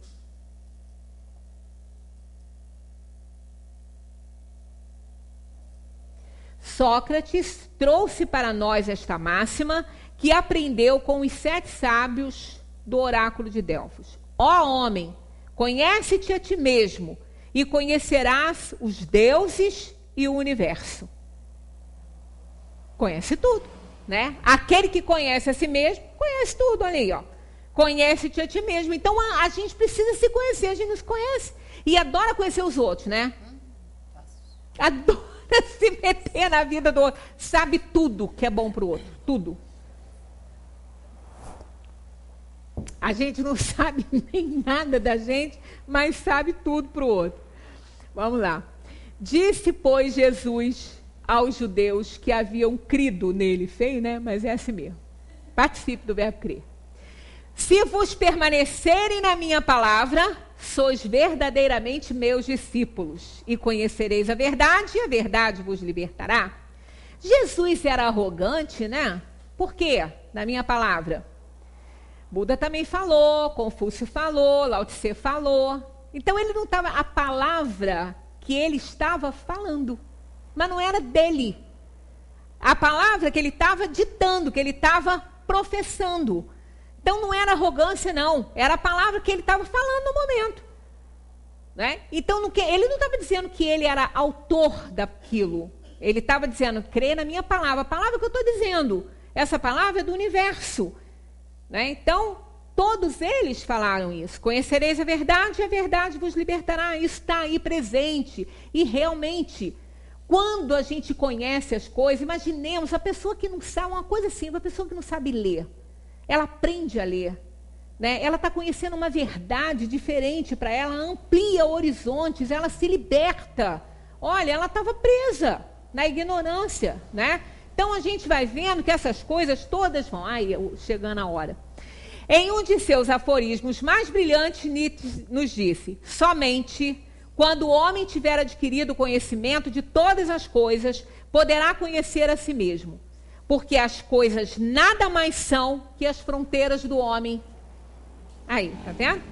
Sócrates trouxe para nós esta máxima que aprendeu com os 7 sábios do oráculo de Delfos. Ó homem, conhece-te a ti mesmo e conhecerás os deuses e o universo. Conhece tudo. Né? Aquele que conhece a si mesmo, conhece tudo ali, ó. Conhece-te a ti mesmo. Então, a gente precisa se conhecer, a gente não se conhece. E adora conhecer os outros, né? Adora se meter na vida do outro. Sabe tudo que é bom para o outro, tudo. A gente não sabe nem nada da gente, mas sabe tudo para o outro. Vamos lá. Disse, pois, Jesus aos judeus que haviam crido nele. Feio, né? Mas é assim mesmo. Participe do verbo crer. Se vos permanecerem na minha palavra, sois verdadeiramente meus discípulos, e conhecereis a verdade, e a verdade vos libertará. Jesus era arrogante, né? Por quê? Na minha palavra. Buda também falou, Confúcio falou, Lao Tse falou. Então ele não estava, a palavra que ele estava falando, mas não era dele. A palavra que ele estava ditando, que ele estava professando. Então não era arrogância, não. Era a palavra que ele estava falando no momento. Né? Então ele não estava dizendo que ele era autor daquilo. Ele estava dizendo, crê na minha palavra. A palavra que eu estou dizendo, essa palavra é do universo. Né? Então, todos eles falaram isso. Conhecereis a verdade e a verdade vos libertará. Isso está aí presente. E realmente, quando a gente conhece as coisas, imaginemos a pessoa que não sabe, uma coisa assim, uma pessoa que não sabe ler. Ela aprende a ler. Né? Ela está conhecendo uma verdade diferente para ela, amplia horizontes, ela se liberta. Olha, ela estava presa na ignorância, né? Então a gente vai vendo que essas coisas todas vão... chegando a hora. Em um de seus aforismos mais brilhantes, Nietzsche nos disse: somente quando o homem tiver adquirido conhecimento de todas as coisas, poderá conhecer a si mesmo. Porque as coisas nada mais são que as fronteiras do homem. Aí, tá vendo?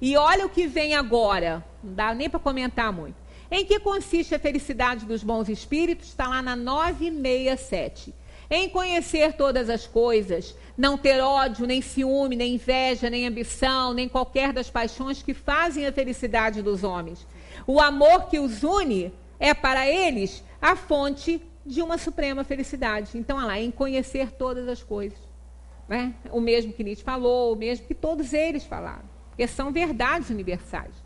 E olha o que vem agora. Não dá nem para comentar muito. Em que consiste a felicidade dos bons espíritos? Está lá na 967. Em conhecer todas as coisas, não ter ódio, nem ciúme, nem inveja, nem ambição, nem qualquer das paixões que fazem a felicidade dos homens. O amor que os une é para eles a fonte de uma suprema felicidade. Então, olha lá, em conhecer todas as coisas. Né? O mesmo que Nietzsche falou, o mesmo que todos eles falaram, porque são verdades universais.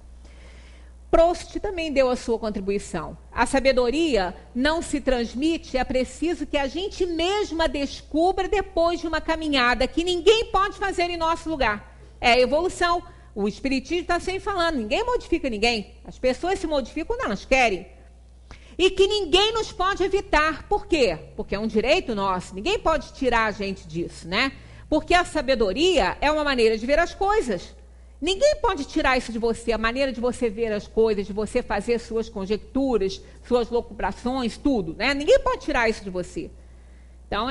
Proust também deu a sua contribuição. A sabedoria não se transmite, é preciso que a gente mesma descubra depois de uma caminhada que ninguém pode fazer em nosso lugar. É a evolução. O Espiritismo está sempre falando, ninguém modifica ninguém. As pessoas se modificam quando elas querem. E que ninguém nos pode evitar. Por quê? Porque é um direito nosso. Ninguém pode tirar a gente disso, né? Porque a sabedoria é uma maneira de ver as coisas. Ninguém pode tirar isso de você, a maneira de você ver as coisas, de você fazer suas conjecturas, suas locubrações, tudo, né? Ninguém pode tirar isso de você. Então,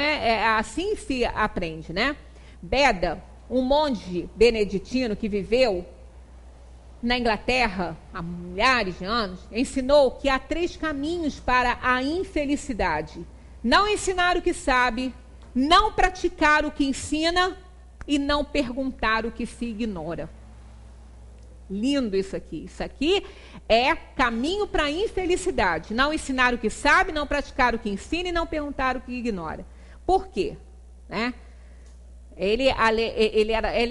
assim se aprende, né? Beda, um monge beneditino que viveu na Inglaterra há milhares de anos, ensinou que há 3 caminhos para a infelicidade. Não ensinar o que sabe, não praticar o que ensina e não perguntar o que se ignora. Lindo isso aqui. Isso aqui é caminho para a infelicidade. Não ensinar o que sabe, não praticar o que ensina e não perguntar o que ignora. Por quê? Né? Ele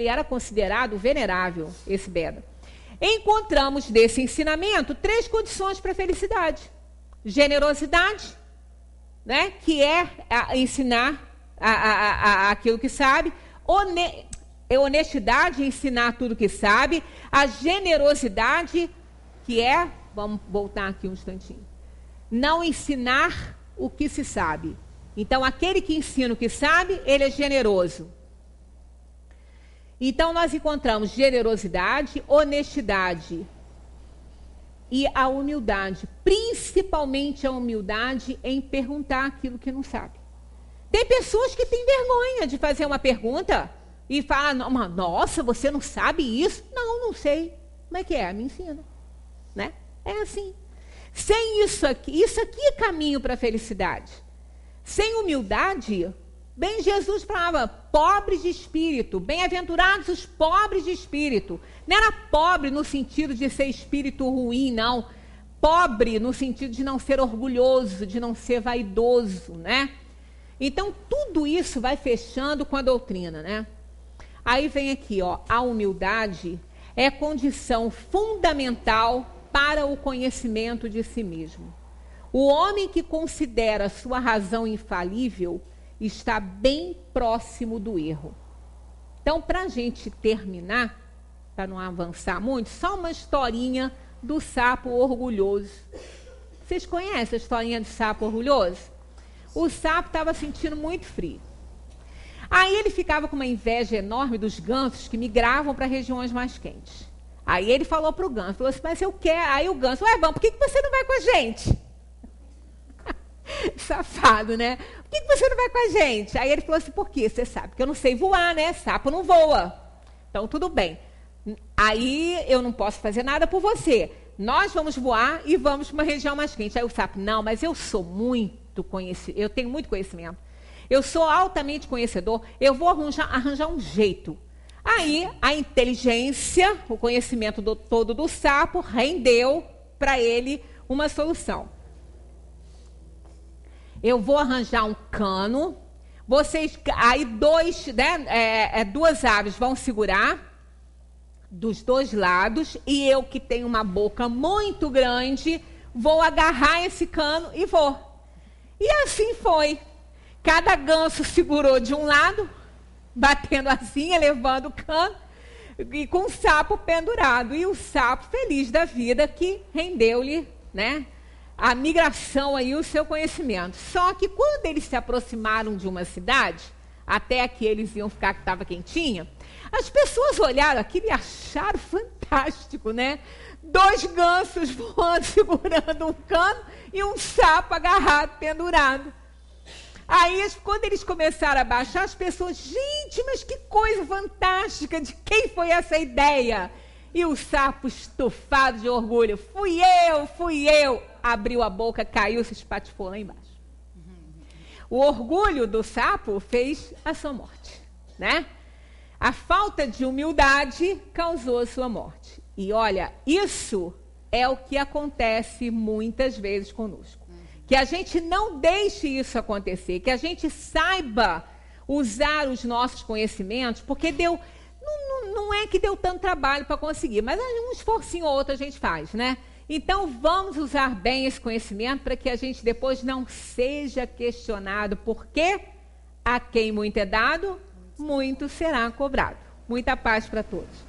era considerado venerável, esse Beda. Encontramos desse ensinamento 3 condições para a felicidade. Generosidade, né? Que é ensinar aquilo que sabe. Honestidade, ensinar tudo que sabe. A generosidade, que é, vamos voltar aqui um instantinho, não ensinar o que se sabe. Então, aquele que ensina o que sabe, ele é generoso. Então, nós encontramos generosidade, honestidade e a humildade. Principalmente a humildade em perguntar aquilo que não sabe. Tem pessoas que têm vergonha de fazer uma pergunta e falam, nossa, você não sabe isso? Não sei. Como é que é? Me ensina. Né? É assim. Sem isso aqui é caminho para a felicidade. Sem humildade, bem Jesus falava, pobres de espírito, bem-aventurados os pobres de espírito. Não era pobre no sentido de ser espírito ruim, não. Pobre no sentido de não ser orgulhoso, de não ser vaidoso, né? Então, tudo isso vai fechando com a doutrina, né? Aí vem aqui, ó, a humildade é condição fundamental para o conhecimento de si mesmo. O homem que considera sua razão infalível está bem próximo do erro. Então, para a gente terminar, para não avançar muito, só uma historinha do sapo orgulhoso. Vocês conhecem a historinha do sapo orgulhoso? O sapo estava sentindo muito frio. Aí ele ficava com uma inveja enorme dos gansos que migravam para regiões mais quentes. Aí ele falou para o ganso, falou assim, mas eu quero... Aí o ganso, vamos, por que você não vai com a gente? Safado, né? Por que você não vai com a gente? Aí ele falou assim, por quê? Você sabe que eu não sei voar, né? Sapo não voa. Então, tudo bem. Aí eu não posso fazer nada por você. Nós vamos voar e vamos para uma região mais quente. Aí o sapo, não, mas eu sou muito conhecido, eu tenho muito conhecimento. Eu sou altamente conhecedor, eu vou arranjar um jeito. Aí a inteligência, o conhecimento todo do sapo rendeu para ele uma solução. eu vou arranjar um cano, vocês, aí duas aves vão segurar dos dois lados, e eu, que tenho uma boca muito grande, vou agarrar esse cano e vou. E assim foi. Cada ganso segurou de um lado, batendo assim, levando o cano, e com o sapo pendurado. E o sapo, feliz da vida, que rendeu-lhe, né, a migração aí, o seu conhecimento. Só que quando eles se aproximaram de uma cidade, até que eles iam ficar, que estava quentinha, as pessoas olharam aquilo e acharam fantástico, né? 2 gansos voando, segurando um cano, e um sapo agarrado, pendurado. Aí, quando eles começaram a baixar, as pessoas, gente, mas que coisa fantástica, de quem foi essa ideia? E o sapo, estufado de orgulho, fui eu, abriu a boca, caiu, se espatifou lá embaixo. O orgulho do sapo fez a sua morte, né? A falta de humildade causou a sua morte. E olha, isso é o que acontece muitas vezes conosco. Que a gente não deixe isso acontecer, que a gente saiba usar os nossos conhecimentos, porque não é que deu tanto trabalho para conseguir, mas um esforcinho ou outro a gente faz, né? Então, vamos usar bem esse conhecimento para que a gente depois não seja questionado, porque a quem muito é dado, muito será cobrado. Muita paz para todos.